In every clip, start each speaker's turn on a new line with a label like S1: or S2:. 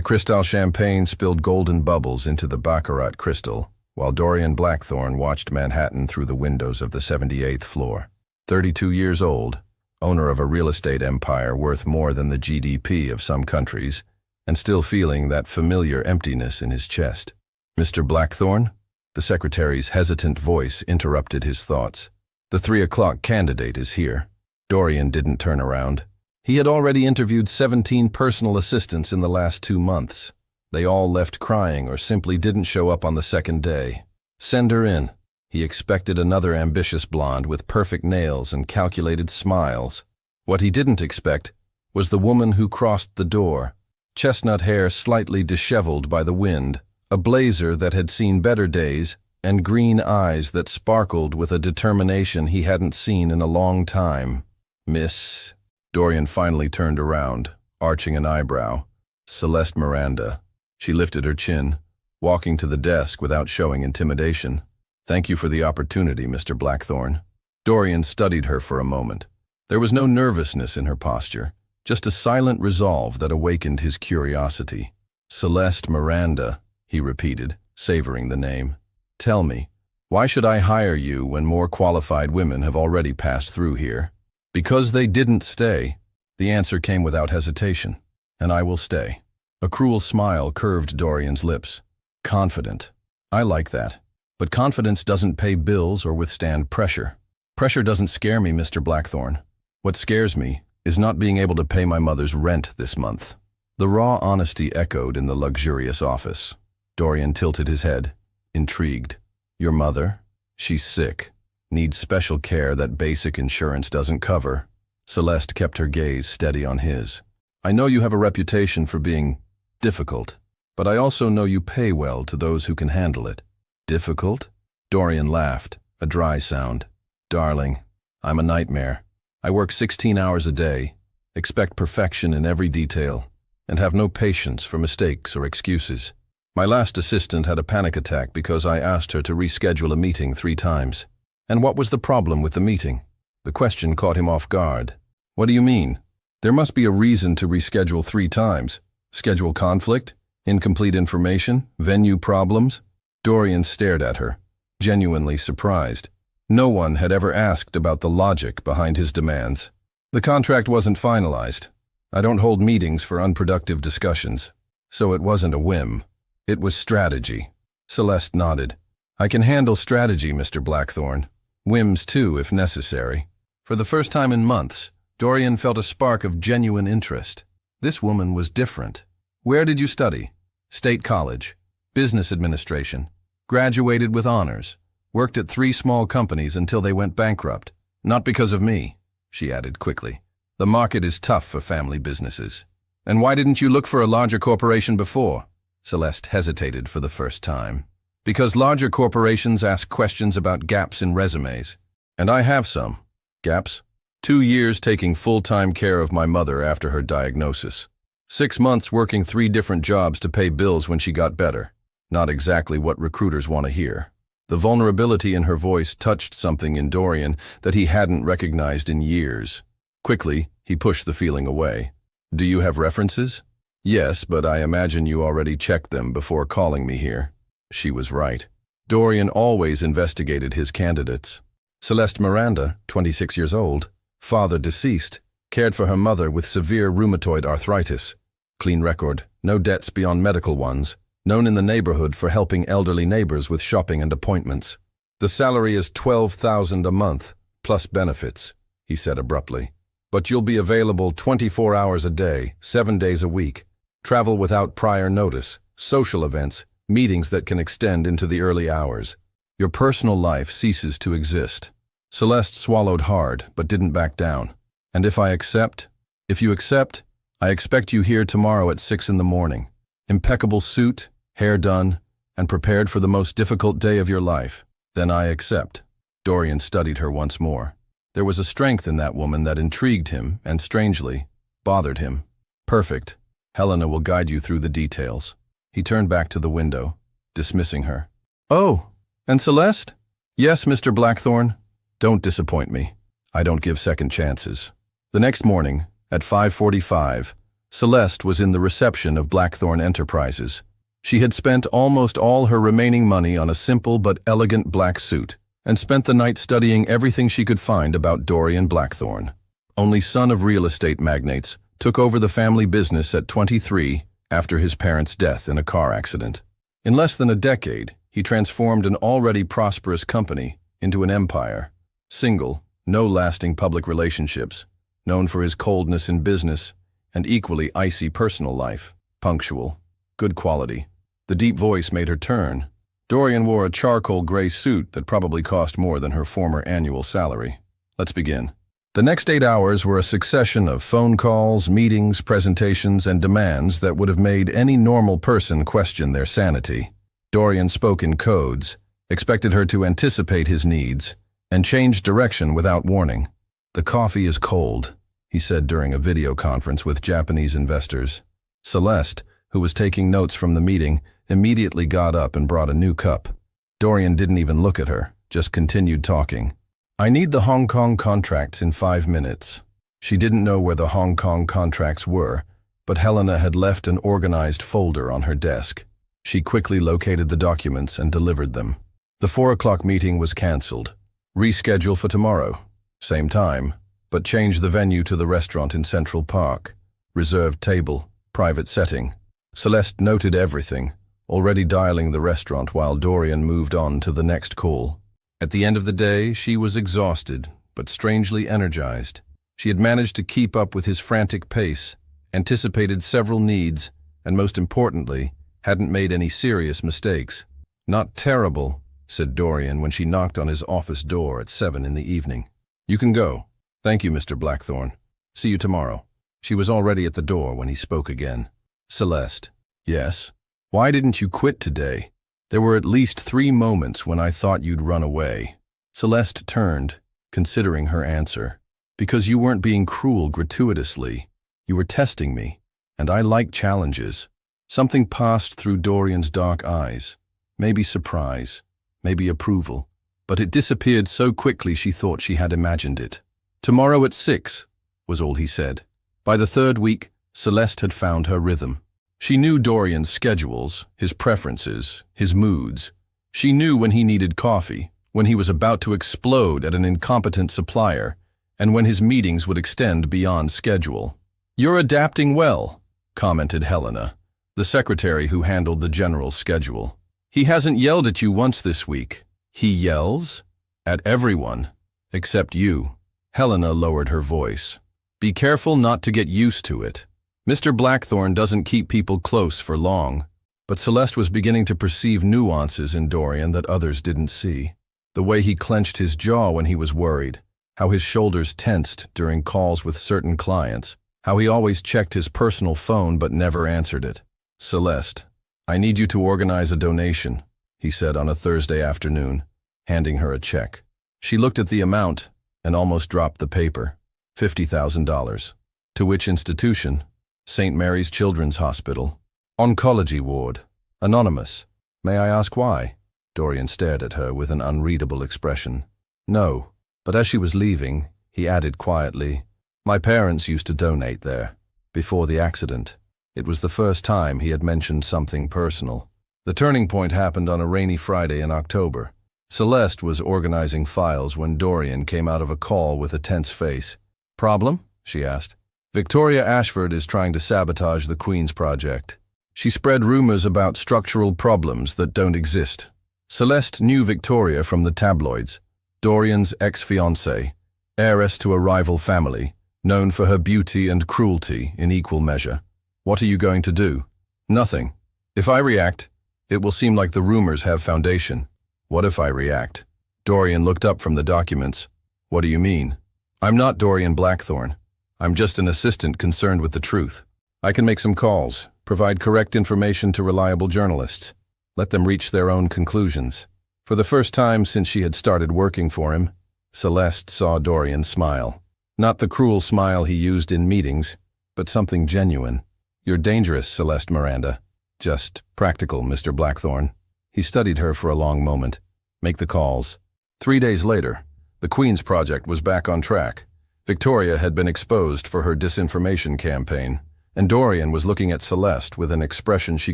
S1: Cristal champagne spilled golden bubbles into the baccarat crystal, while Dorian Blackthorne watched Manhattan through the windows of the 78th floor. 32 years old, owner of a real estate empire worth more than the GDP of some countries, and still feeling that familiar emptiness in his chest. "Mr. Blackthorne?" The secretary's hesitant voice interrupted his thoughts. "The 3 o'clock candidate is here." Dorian didn't turn around. He had already interviewed 17 personal assistants in the last 2 months. They all left crying or simply didn't show up on the second day. "Send her in." He expected another ambitious blonde with perfect nails and calculated smiles. What he didn't expect was the woman who crossed the door. Chestnut hair slightly disheveled by the wind, a blazer that had seen better days, and green eyes that sparkled with a determination he hadn't seen in a long time. "Miss..." Dorian finally turned around, arching an eyebrow. "Celeste Miranda." She lifted her chin, walking to the desk without showing intimidation. "Thank you for the opportunity, Mr. Blackthorne." Dorian studied her for a moment. There was no nervousness in her posture, just a silent resolve that awakened his curiosity. "Celeste Miranda," he repeated, savoring the name. "Tell me, why should I hire you when more qualified women have already passed through here?" "Because they didn't stay." The answer came without hesitation. "And I will stay." A cruel smile curved Dorian's lips. "Confident. I like that. But confidence doesn't pay bills or withstand pressure. Pressure doesn't scare me, Mr. Blackthorne. What scares me is not being able to pay my mother's rent this month." The raw honesty echoed in the luxurious office. Dorian tilted his head, intrigued. "Your mother? She's sick. Needs special care that basic insurance doesn't cover." Celeste kept her gaze steady on his. "I know you have a reputation for being difficult, but I also know you pay well to those who can handle it." "Difficult?" Dorian laughed, a dry sound. "Darling, I'm a nightmare. I work 16 hours a day, expect perfection in every detail, and have no patience for mistakes or excuses. My last assistant had a panic attack because I asked her to reschedule a meeting 3 times. And what was the problem with the meeting?" The question caught him off guard. "What do you mean? There must be a reason to reschedule 3 times. Schedule conflict? Incomplete information? Venue problems?" Dorian stared at her, genuinely surprised. No one had ever asked about the logic behind his demands. "The contract wasn't finalized. I don't hold meetings for unproductive discussions. So it wasn't a whim. It was strategy." Celeste nodded. "I can handle strategy, Mr. Blackthorne. Whims too, if necessary." For the first time in months, Dorian felt a spark of genuine interest. This woman was different. "Where did you study?" "State College. Business Administration. Graduated with honors. Worked at 3 small companies until they went bankrupt. Not because of me," she added quickly. "The market is tough for family businesses." "And why didn't you look for a larger corporation before?" Celeste hesitated for the first time. "Because larger corporations ask questions about gaps in resumes. And I have some." "Gaps?" 2 years taking full-time care of my mother after her diagnosis. 6 months working 3 different jobs to pay bills when she got better. Not exactly what recruiters want to hear. The vulnerability in her voice touched something in Dorian that he hadn't recognized in years. Quickly, he pushed the feeling away. "Do you have references?" "Yes, but I imagine you already checked them before calling me here." She was right. Dorian always investigated his candidates. Celeste Miranda, 26 years old, father deceased, cared for her mother with severe rheumatoid arthritis. Clean record, no debts beyond medical ones, known in the neighborhood for helping elderly neighbors with shopping and appointments. "The salary is $12,000 a month, plus benefits," he said abruptly. "But you'll be available 24 hours a day, 7 days a week. Travel without prior notice, social events, meetings that can extend into the early hours. Your personal life ceases to exist." Celeste swallowed hard, but didn't back down. "And if I accept?" "If you accept, I expect you here tomorrow at 6 in the morning. Impeccable suit, hair done, and prepared for the most difficult day of your life. Then I accept." Dorian studied her once more. There was a strength in that woman that intrigued him and, strangely, bothered him. "Perfect. Helena will guide you through the details." He turned back to the window, dismissing her. "Oh, and Celeste?" "Yes, Mr. Blackthorne. Don't disappoint me. I don't give second chances." The next morning, at 5:45, Celeste was in the reception of Blackthorn Enterprises. She had spent almost all her remaining money on a simple but elegant black suit, and spent the night studying everything she could find about Dorian Blackthorn. Only son of real estate magnates, took over the family business at 23 after his parents' death in a car accident. In less than a decade, he transformed an already prosperous company into an empire. Single, no lasting public relationships, known for his coldness in business and equally icy personal life. Punctual, good quality. The deep voice made her turn. Dorian wore a charcoal gray suit that probably cost more than her former annual salary. Let's begin. The next 8 hours were a succession of phone calls, meetings, presentations, and demands that would have made any normal person question their sanity. Dorian spoke in codes, expected her to anticipate his needs, and change direction without warning. "The coffee is cold," he said during a video conference with Japanese investors. Celeste, who was taking notes from the meeting, immediately got up and brought a new cup. Dorian didn't even look at her, just continued talking. "I need the Hong Kong contracts in 5 minutes." She didn't know where the Hong Kong contracts were, but Helena had left an organized folder on her desk. She quickly located the documents and delivered them. The 4 o'clock meeting was cancelled. Reschedule for tomorrow. Same time, but change the venue to the restaurant in Central Park. Reserved table, private setting. Celeste noted everything, already dialing the restaurant while Dorian moved on to the next call. At the end of the day, she was exhausted, but strangely energized. She had managed to keep up with his frantic pace, anticipated several needs, and most importantly, hadn't made any serious mistakes. "Not terrible," said Dorian when she knocked on his office door at 7 in the evening. "You can go. Thank you, Mr. Blackthorn. See you tomorrow." She was already at the door when he spoke again. "Celeste." "Yes? Why didn't you quit today? There were at least 3 moments when I thought you'd run away." Celeste turned, considering her answer. "Because you weren't being cruel gratuitously. You were testing me, and I like challenges." Something passed through Dorian's dark eyes. Maybe surprise, maybe approval, but it disappeared so quickly she thought she had imagined it. "Tomorrow at 6, was all he said. By the 3rd week, Celeste had found her rhythm. She knew Dorian's schedules, his preferences, his moods. She knew when he needed coffee, when he was about to explode at an incompetent supplier, and when his meetings would extend beyond schedule. "You're adapting well," commented Helena, the secretary who handled the general schedule. "He hasn't yelled at you once this week." "He yells? At everyone, except you." Helena lowered her voice. "Be careful not to get used to it. Mr. Blackthorn doesn't keep people close for long." But Celeste was beginning to perceive nuances in Dorian that others didn't see. The way he clenched his jaw when he was worried, how his shoulders tensed during calls with certain clients, how he always checked his personal phone but never answered it. "Celeste, I need you to organize a donation," he said on a Thursday afternoon, handing her a check. She looked at the amount and almost dropped the paper. $50,000. To which institution? St. Mary's Children's Hospital. Oncology ward. Anonymous. "May I ask why?" Dorian stared at her with an unreadable expression. "No." But as she was leaving, he added quietly, "My parents used to donate there, before the accident." It was the first time he had mentioned something personal. The turning point happened on a rainy Friday in October. Celeste was organizing files when Dorian came out of a call with a tense face. "Problem?" she asked. "Victoria Ashford is trying to sabotage the Queen's project. She spread rumors about structural problems that don't exist." Celeste knew Victoria from the tabloids. Dorian's ex-fiancée, heiress to a rival family, known for her beauty and cruelty in equal measure. "What are you going to do?" "Nothing. If I react, it will seem like the rumors have foundation." "What if I react?" Dorian looked up from the documents. "What do you mean?" "I'm not Dorian Blackthorn. I'm just an assistant concerned with the truth. I can make some calls, provide correct information to reliable journalists, let them reach their own conclusions." For the first time since she had started working for him, Celeste saw Dorian smile. Not the cruel smile he used in meetings, but something genuine. "You're dangerous, Celeste Miranda." "Just practical, Mr. Blackthorn." He studied her for a long moment. "Make the calls." 3 days later, the Queen's project was back on track. Victoria had been exposed for her disinformation campaign, and Dorian was looking at Celeste with an expression she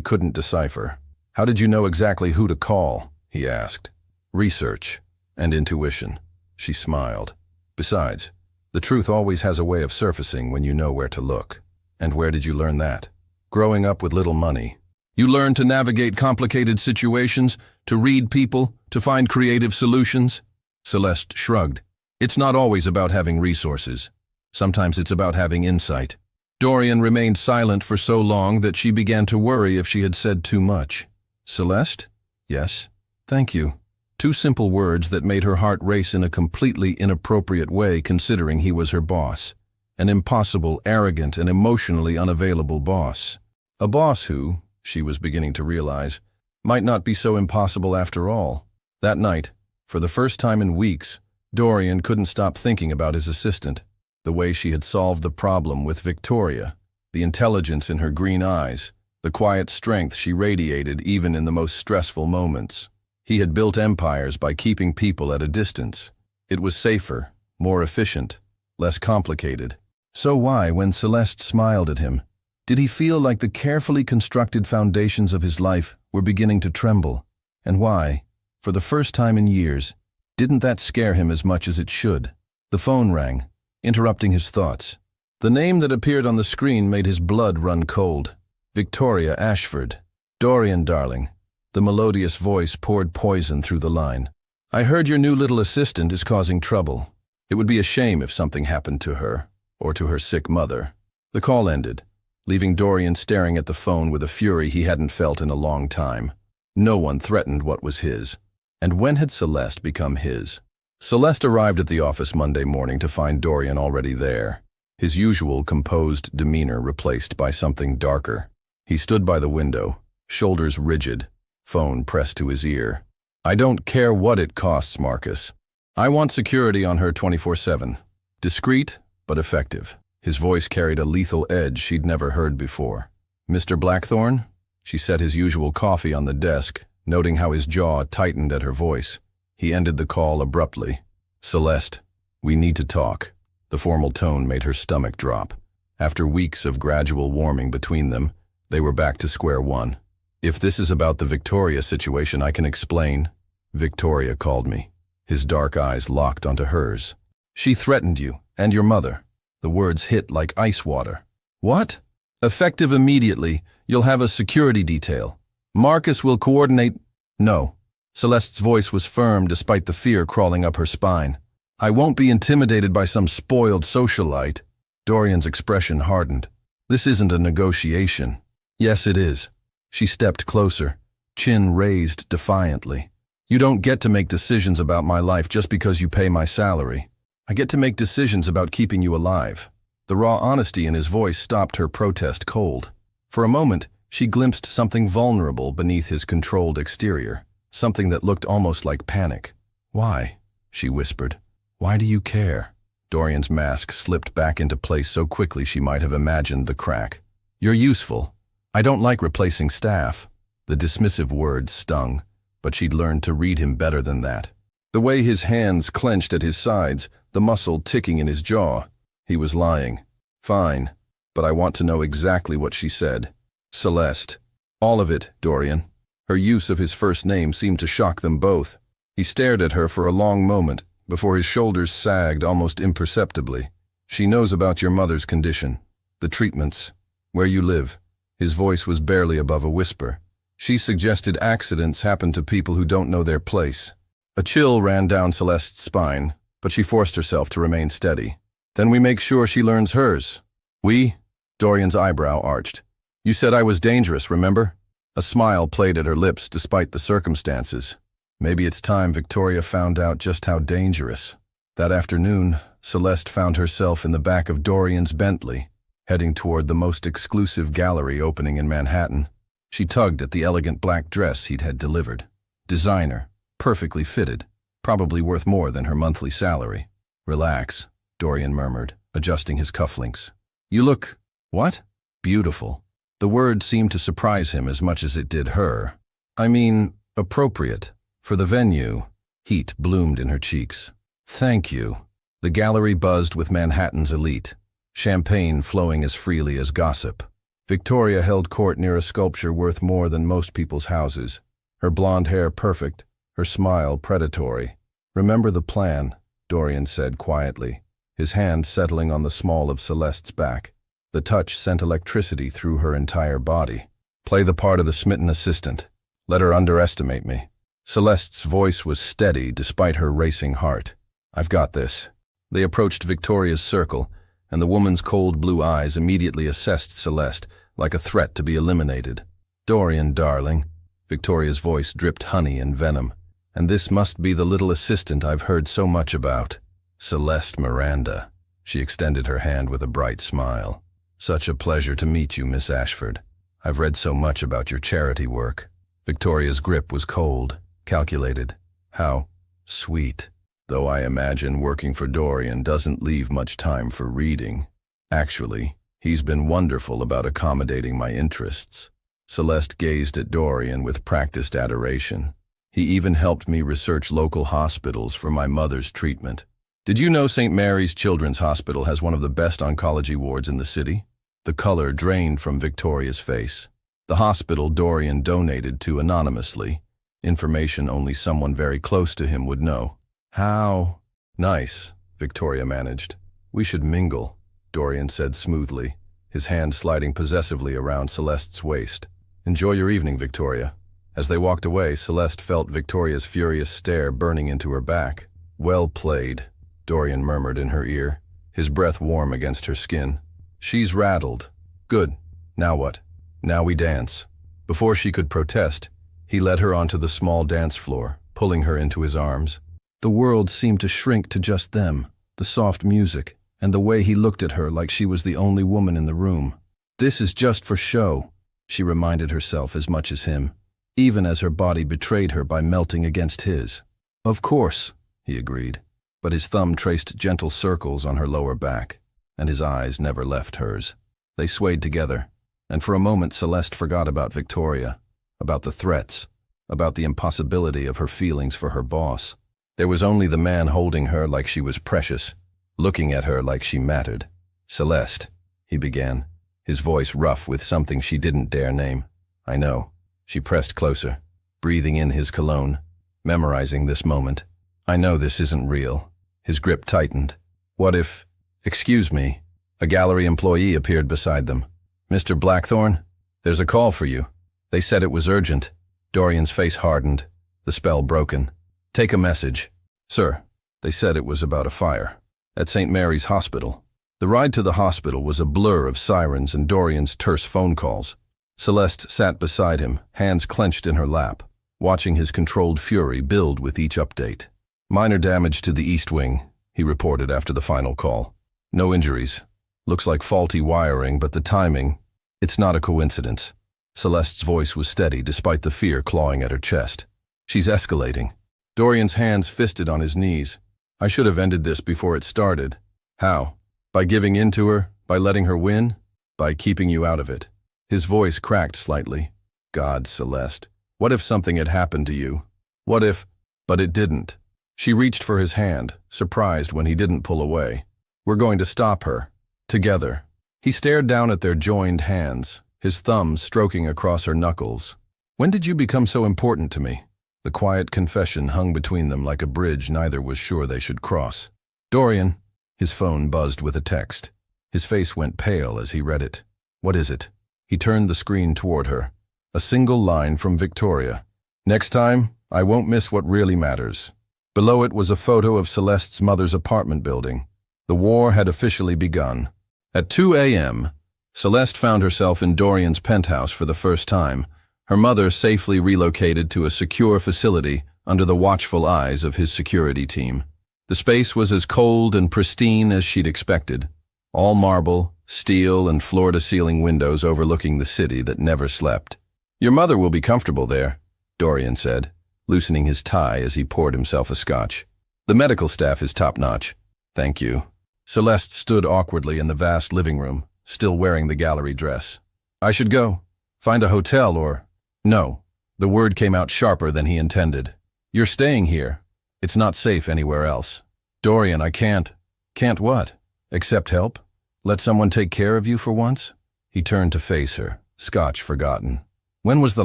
S1: couldn't decipher. "How did you know exactly who to call?" he asked. "Research and intuition," she smiled. "Besides, the truth always has a way of surfacing when you know where to look." "And where did you learn that?" "Growing up with little money. You learn to navigate complicated situations, to read people, to find creative solutions." Celeste shrugged. "It's not always about having resources. Sometimes it's about having insight." Dorian remained silent for so long that she began to worry if she had said too much. "Celeste?" "Yes." "Thank you." Two simple words that made her heart race in a completely inappropriate way considering he was her boss. An impossible, arrogant, and emotionally unavailable boss. A boss who, she was beginning to realize, might not be so impossible after all. That night, for the first time in weeks, Dorian couldn't stop thinking about his assistant, the way she had solved the problem with Victoria, the intelligence in her green eyes, the quiet strength she radiated even in the most stressful moments. He had built empires by keeping people at a distance. It was safer, more efficient, less complicated. So why, when Celeste smiled at him, did he feel like the carefully constructed foundations of his life were beginning to tremble? And why, for the first time in years, didn't that scare him as much as it should? The phone rang, interrupting his thoughts. The name that appeared on the screen made his blood run cold. Victoria Ashford. "Dorian, darling." The melodious voice poured poison through the line. "I heard your new little assistant is causing trouble. It would be a shame if something happened to her, or to her sick mother." The call ended, leaving Dorian staring at the phone with a fury he hadn't felt in a long time. No one threatened what was his. And when had Celeste become his? Celeste arrived at the office Monday morning to find Dorian already there, his usual composed demeanor replaced by something darker. He stood by the window, shoulders rigid, phone pressed to his ear. "I don't care what it costs, Marcus. I want security on her 24/7. Discreet, but effective." His voice carried a lethal edge she'd never heard before. "Mr. Blackthorne?" She set his usual coffee on the desk, noting how his jaw tightened at her voice. He ended the call abruptly. "Celeste, we need to talk." The formal tone made her stomach drop. After weeks of gradual warming between them, they were back to square one. "If this is about the Victoria situation, I can explain." "Victoria called me." His dark eyes locked onto hers. "She threatened you, and your mother." The words hit like ice water. "What?" "Effective immediately. You'll have a security detail. Marcus will coordinate—" "No." Celeste's voice was firm despite the fear crawling up her spine. "I won't be intimidated by some spoiled socialite." Dorian's expression hardened. "This isn't a negotiation." "Yes, it is." She stepped closer, chin raised defiantly. "You don't get to make decisions about my life just because you pay my salary. I get to make decisions about keeping you alive." The raw honesty in his voice stopped her protest cold. For a moment, she glimpsed something vulnerable beneath his controlled exterior, something that looked almost like panic. "Why?" she whispered. "Why do you care?" Dorian's mask slipped back into place so quickly she might have imagined the crack. "You're useful. I don't like replacing staff." The dismissive words stung, but she'd learned to read him better than that. The way his hands clenched at his sides, the muscle ticking in his jaw. He was lying. "Fine, but I want to know exactly what she said." "Celeste." "All of it, Dorian." Her use of his first name seemed to shock them both. He stared at her for a long moment, before his shoulders sagged almost imperceptibly. "She knows about your mother's condition, the treatments, where you live." His voice was barely above a whisper. "She suggested accidents happen to people who don't know their place." A chill ran down Celeste's spine, but she forced herself to remain steady. "Then we make sure she learns hers." "We?" Dorian's eyebrow arched. "You said I was dangerous, remember?" A smile played at her lips despite the circumstances. Maybe it's time Victoria found out just how dangerous. That afternoon, Celeste found herself in the back of Dorian's Bentley, heading toward the most exclusive gallery opening in Manhattan. She tugged at the elegant black dress he'd had delivered. Designer, perfectly fitted, probably worth more than her monthly salary. "Relax," Dorian murmured, adjusting his cufflinks. "You look—" "What?" "Beautiful." The word seemed to surprise him as much as it did her. "I mean, appropriate. For the venue." Heat bloomed in her cheeks. "Thank you." The gallery buzzed with Manhattan's elite, champagne flowing as freely as gossip. Victoria held court near a sculpture worth more than most people's houses, her blonde hair perfect, her smile predatory. "Remember the plan," Dorian said quietly, his hand settling on the small of Celeste's back. The touch sent electricity through her entire body. "Play the part of the smitten assistant. Let her underestimate me." Celeste's voice was steady despite her racing heart. "I've got this." They approached Victoria's circle, and the woman's cold blue eyes immediately assessed Celeste like a threat to be eliminated. "Dorian, darling." Victoria's voice dripped honey and venom. "And this must be the little assistant I've heard so much about. Celeste Miranda." She extended her hand with a bright smile. "Such a pleasure to meet you, Miss Ashford. I've read so much about your charity work." Victoria's grip was cold, calculated. "How sweet. Though I imagine working for Dorian doesn't leave much time for reading. Actually, he's been wonderful about accommodating my interests." Celeste gazed at Dorian with practiced adoration. "He even helped me research local hospitals for my mother's treatment. Did you know St. Mary's Children's Hospital has one of the best oncology wards in the city?" The color drained from Victoria's face. The hospital Dorian donated to anonymously, information only someone very close to him would know. "How nice," Victoria managed. "We should mingle," Dorian said smoothly, his hand sliding possessively around Celeste's waist. "Enjoy your evening, Victoria." As they walked away, Celeste felt Victoria's furious stare burning into her back. "Well played," Dorian murmured in her ear, his breath warm against her skin. "She's rattled. Good. Now what?" "Now we dance." Before she could protest, he led her onto the small dance floor, pulling her into his arms. The world seemed to shrink to just them, the soft music, and the way he looked at her like she was the only woman in the room. "This is just for show," she reminded herself as much as him, even as her body betrayed her by melting against his. "Of course," he agreed, but his thumb traced gentle circles on her lower back, and his eyes never left hers. They swayed together, and for a moment Celeste forgot about Victoria, about the threats, about the impossibility of her feelings for her boss. There was only the man holding her like she was precious, looking at her like she mattered. "Celeste," he began, his voice rough with something she didn't dare name. "I know." She pressed closer, breathing in his cologne, memorizing this moment. "I know this isn't real." His grip tightened. "What if—" "Excuse me." A gallery employee appeared beside them. "Mr. Blackthorne, there's a call for you. They said it was urgent." Dorian's face hardened, the spell broken. "Take a message." "Sir." They said it was about a fire at St. Mary's Hospital. The ride to the hospital was a blur of sirens and Dorian's terse phone calls. Celeste sat beside him, hands clenched in her lap, watching his controlled fury build with each update. "Minor damage to the east wing," he reported after the final call. "No injuries. Looks like faulty wiring, but the timing, it's not a coincidence." Celeste's voice was steady despite the fear clawing at her chest. "She's escalating." Dorian's hands fisted on his knees. "I should have ended this before it started." "How? By giving in to her? By letting her win? By keeping you out of it?" His voice cracked slightly. "God, Celeste, what if something had happened to you? What if—" But it didn't. She reached for his hand, surprised when he didn't pull away. "We're going to stop her. Together." He stared down at their joined hands, his thumbs stroking across her knuckles. "When did you become so important to me?" The quiet confession hung between them like a bridge neither was sure they should cross. "Dorian." His phone buzzed with a text. His face went pale as he read it. "What is it?" He turned the screen toward her. A single line from Victoria. "Next time, I won't miss what really matters." Below it was a photo of Celeste's mother's apartment building. The war had officially begun. At 2 a.m., Celeste found herself in Dorian's penthouse for the first time, her mother safely relocated to a secure facility under the watchful eyes of his security team. The space was as cold and pristine as she'd expected. All marble, steel, and floor-to-ceiling windows overlooking the city that never slept. "Your mother will be comfortable there," Dorian said, loosening his tie as he poured himself a scotch. "The medical staff is top-notch." "Thank you." Celeste stood awkwardly in the vast living room, still wearing the gallery dress. "I should go. Find a hotel or—" "No." The word came out sharper than he intended. "You're staying here. It's not safe anywhere else." "Dorian, I can't." "Can't what? Accept help? Let someone take care of you for once?" He turned to face her, scotch forgotten. When was the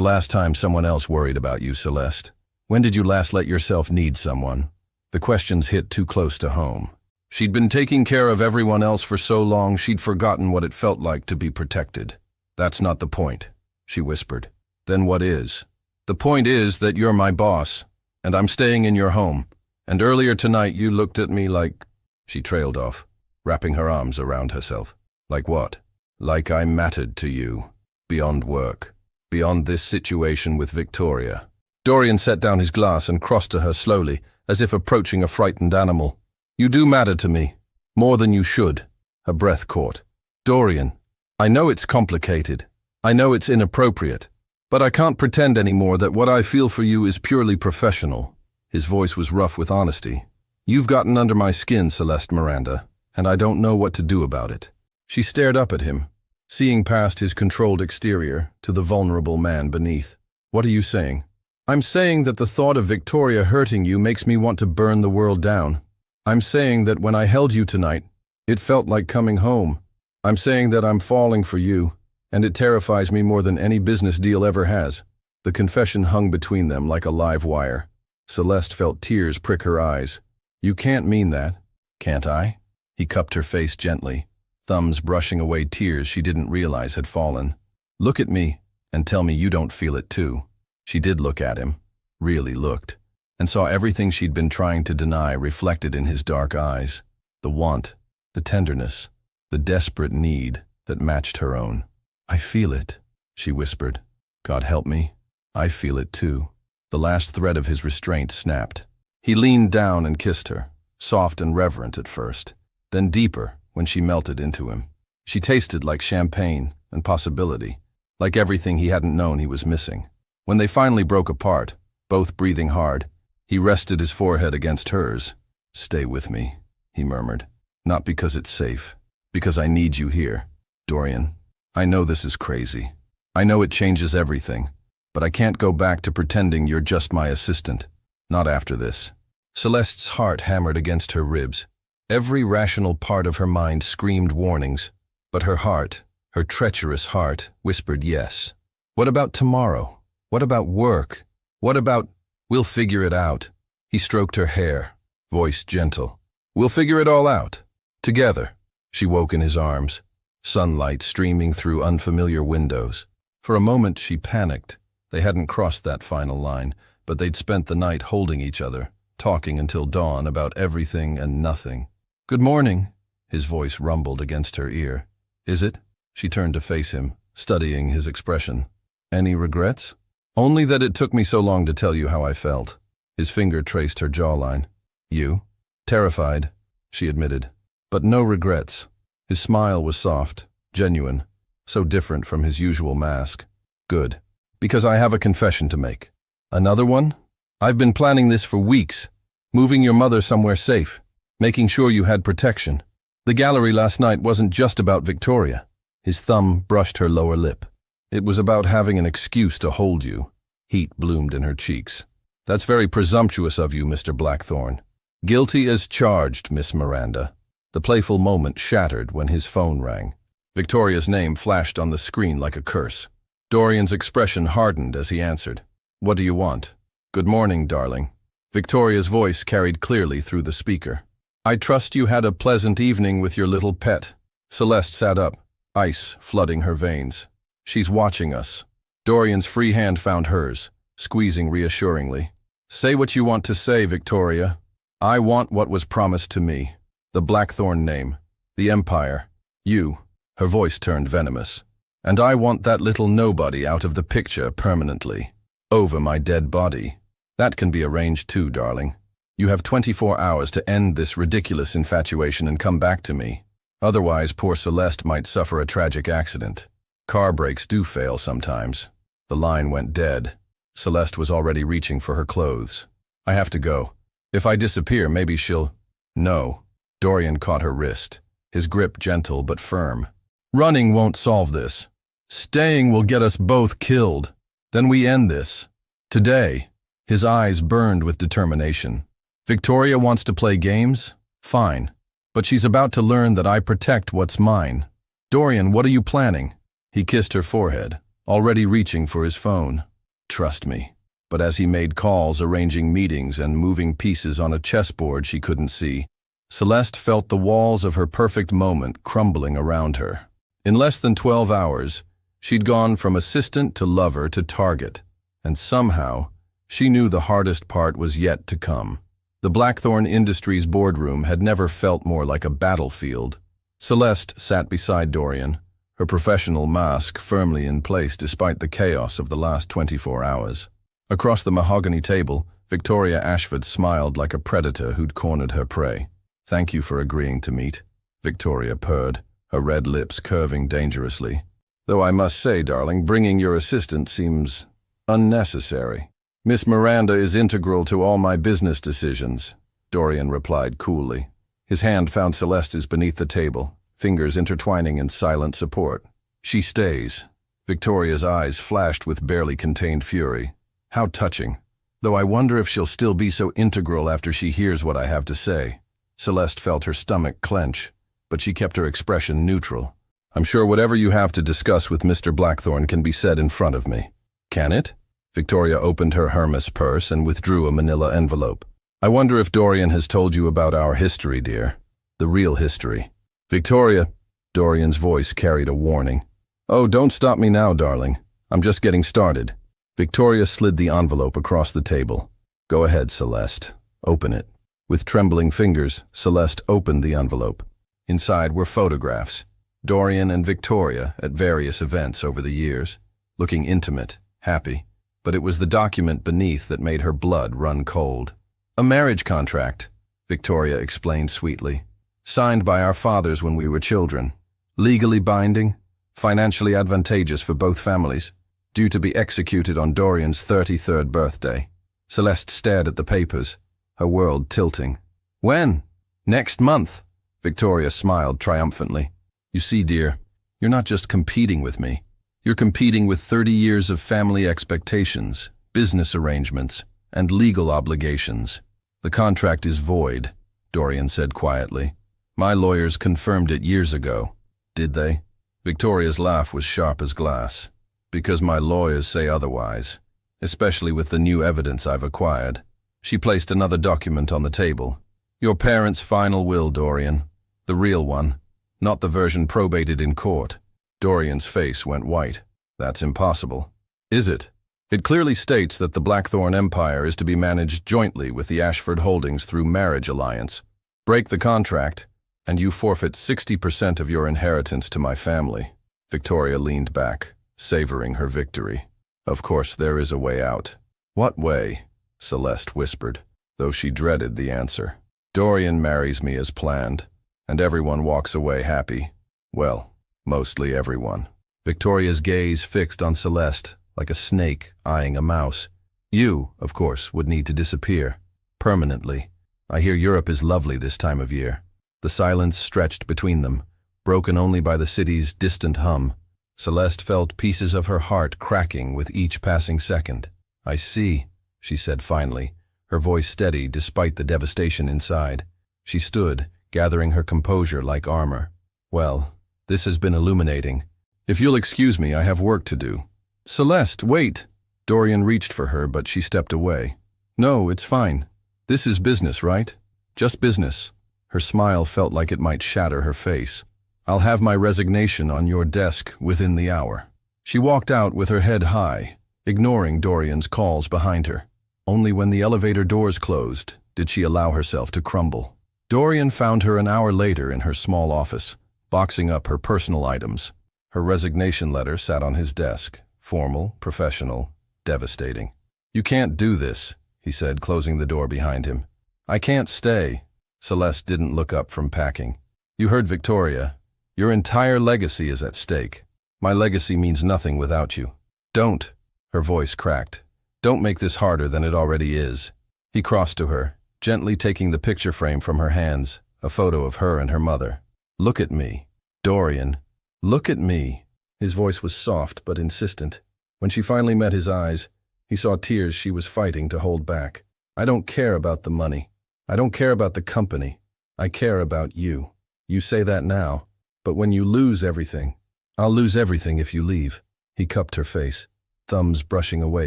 S1: last time someone else worried about you, Celeste? When did you last let yourself need someone? The questions hit too close to home. She'd been taking care of everyone else for so long she'd forgotten what it felt like to be protected. That's not the point, she whispered. Then what is? The point is that you're my boss, and I'm staying in your home. And earlier tonight you looked at me like… She trailed off, wrapping her arms around herself. Like what? Like I mattered to you. Beyond work. Beyond this situation with Victoria. Dorian set down his glass and crossed to her slowly, as if approaching a frightened animal. You do matter to me. More than you should. Her breath caught. Dorian, I know it's complicated. I know it's inappropriate. But I can't pretend anymore that what I feel for you is purely professional. His voice was rough with honesty. You've gotten under my skin, Celeste Miranda, and I don't know what to do about it. She stared up at him, seeing past his controlled exterior to the vulnerable man beneath. What are you saying? I'm saying that the thought of Victoria hurting you makes me want to burn the world down. I'm saying that when I held you tonight, it felt like coming home. I'm saying that I'm falling for you, and it terrifies me more than any business deal ever has. The confession hung between them like a live wire. Celeste felt tears prick her eyes. You can't mean that. Can't I? He cupped her face gently, thumbs brushing away tears she didn't realize had fallen. Look at me and tell me you don't feel it too. She did look at him, really looked, and saw everything she'd been trying to deny reflected in his dark eyes. The want, the tenderness, the desperate need that matched her own. I feel it, she whispered. God help me, I feel it too. The last thread of his restraint snapped. He leaned down and kissed her, soft and reverent at first, then deeper when she melted into him. She tasted like champagne and possibility, like everything he hadn't known he was missing. When they finally broke apart, both breathing hard, he rested his forehead against hers. Stay with me, he murmured. Not because it's safe, because I need you here. Dorian, I know this is crazy. I know it changes everything, but I can't go back to pretending you're just my assistant. Not after this. Celeste's heart hammered against her ribs. Every rational part of her mind screamed warnings, but her heart, her treacherous heart, whispered yes. What about tomorrow? What about work? What about… We'll figure it out. He stroked her hair, voice gentle. We'll figure it all out. Together. She woke in his arms, sunlight streaming through unfamiliar windows. For a moment she panicked. They hadn't crossed that final line, but they'd spent the night holding each other, talking until dawn about everything and nothing. Good morning, his voice rumbled against her ear. Is it? She turned to face him, studying his expression. Any regrets? Only that it took me so long to tell you how I felt. His finger traced her jawline. You? Terrified, she admitted. But no regrets. His smile was soft, genuine, so different from his usual mask. Good. Because I have a confession to make. Another one? I've been planning this for weeks. Moving your mother somewhere safe. Making sure you had protection. The gallery last night wasn't just about Victoria. His thumb brushed her lower lip. It was about having an excuse to hold you. Heat bloomed in her cheeks. That's very presumptuous of you, Mr. Blackthorne. Guilty as charged, Miss Miranda. The playful moment shattered when his phone rang. Victoria's name flashed on the screen like a curse. Dorian's expression hardened as he answered. What do you want? Good morning, darling. Victoria's voice carried clearly through the speaker. I trust you had a pleasant evening with your little pet. Celeste sat up, ice flooding her veins. She's watching us. Dorian's free hand found hers, squeezing reassuringly. Say what you want to say, Victoria. I want what was promised to me. The Blackthorne name. The Empire. You. Her voice turned venomous. And I want that little nobody out of the picture permanently. Over my dead body. That can be arranged too, darling. You have 24 hours to end this ridiculous infatuation and come back to me. Otherwise, poor Celeste might suffer a tragic accident. Car brakes do fail sometimes. The line went dead. Celeste was already reaching for her clothes. I have to go. If I disappear, maybe she'll… No. Dorian caught her wrist, his grip gentle but firm. Running won't solve this. Staying will get us both killed. Then we end this. Today. His eyes burned with determination. Victoria wants to play games? Fine. But she's about to learn that I protect what's mine. Dorian, what are you planning? He kissed her forehead, already reaching for his phone. Trust me. But as he made calls, arranging meetings, and moving pieces on a chessboard she couldn't see, Celeste felt the walls of her perfect moment crumbling around her. In less than 12 hours, she'd gone from assistant to lover to target, and somehow, she knew the hardest part was yet to come. The Blackthorn Industries boardroom had never felt more like a battlefield. Celeste sat beside Dorian, her professional mask firmly in place despite the chaos of the last 24 hours. Across the mahogany table, Victoria Ashford smiled like a predator who'd cornered her prey. "Thank you for agreeing to meet," Victoria purred, her red lips curving dangerously. "Though I must say, darling, bringing your assistant seems unnecessary." "Miss Miranda is integral to all my business decisions," Dorian replied coolly. His hand found Celeste's beneath the table, fingers intertwining in silent support. "She stays." Victoria's eyes flashed with barely contained fury. "How touching. Though I wonder if she'll still be so integral after she hears what I have to say." Celeste felt her stomach clench, but she kept her expression neutral. "I'm sure whatever you have to discuss with Mr. Blackthorn can be said in front of me." "Can it?" Victoria opened her Hermes purse and withdrew a manila envelope. "I wonder if Dorian has told you about our history, dear. The real history." "Victoria," Dorian's voice carried a warning. "Oh, don't stop me now, darling. I'm just getting started." Victoria slid the envelope across the table. "Go ahead, Celeste. Open it." With trembling fingers, Celeste opened the envelope. Inside were photographs. Dorian and Victoria at various events over the years, looking intimate, happy. But it was the document beneath that made her blood run cold. "A marriage contract," Victoria explained sweetly. "Signed by our fathers when we were children. Legally binding, financially advantageous for both families. Due to be executed on Dorian's 33rd birthday." Celeste stared at the papers, her world tilting. "When?" "Next month," Victoria smiled triumphantly. "You see, dear, you're not just competing with me. You're competing with 30 years of family expectations, business arrangements, and legal obligations. The contract is void," Dorian said quietly. "My lawyers confirmed it years ago." "Did they?" Victoria's laugh was sharp as glass. "Because my lawyers say otherwise, especially with the new evidence I've acquired." She placed another document on the table. "Your parents' final will, Dorian. The real one, not the version probated in court." Dorian's face went white. "That's impossible." "Is it? It clearly states that the Blackthorn Empire is to be managed jointly with the Ashford Holdings through marriage alliance. Break the contract, and you forfeit 60% of your inheritance to my family." Victoria leaned back, savoring her victory. "Of course there is a way out." "What way?" Celeste whispered, though she dreaded the answer. "Dorian marries me as planned, and everyone walks away happy. Well, mostly everyone." Victoria's gaze fixed on Celeste, like a snake eyeing a mouse. "You, of course, would need to disappear. Permanently. I hear Europe is lovely this time of year." The silence stretched between them, broken only by the city's distant hum. Celeste felt pieces of her heart cracking with each passing second. "I see," she said finally, her voice steady despite the devastation inside. She stood, gathering her composure like armor. "Well, this has been illuminating. If you'll excuse me, I have work to do." "Celeste, wait!" Dorian reached for her, but she stepped away. "No, it's fine. This is business, right? Just business." Her smile felt like it might shatter her face. "I'll have my resignation on your desk within the hour." She walked out with her head high, ignoring Dorian's calls behind her. Only when the elevator doors closed did she allow herself to crumble. Dorian found her an hour later in her small office, boxing up her personal items. Her resignation letter sat on his desk, formal, professional, devastating. "You can't do this," he said, closing the door behind him. "I can't stay." Celeste didn't look up from packing. "You heard Victoria. Your entire legacy is at stake. My legacy means nothing without you." "Don't," her voice cracked. "Don't make this harder than it already is." He crossed to her, gently taking the picture frame from her hands, a photo of her and her mother. "Look at me, Dorian. Look at me." His voice was soft but insistent. When she finally met his eyes, he saw tears she was fighting to hold back. "I don't care about the money. I don't care about the company. I care about you. You say that now, but when you lose everything, I'll lose everything if you leave. He cupped her face, thumbs brushing away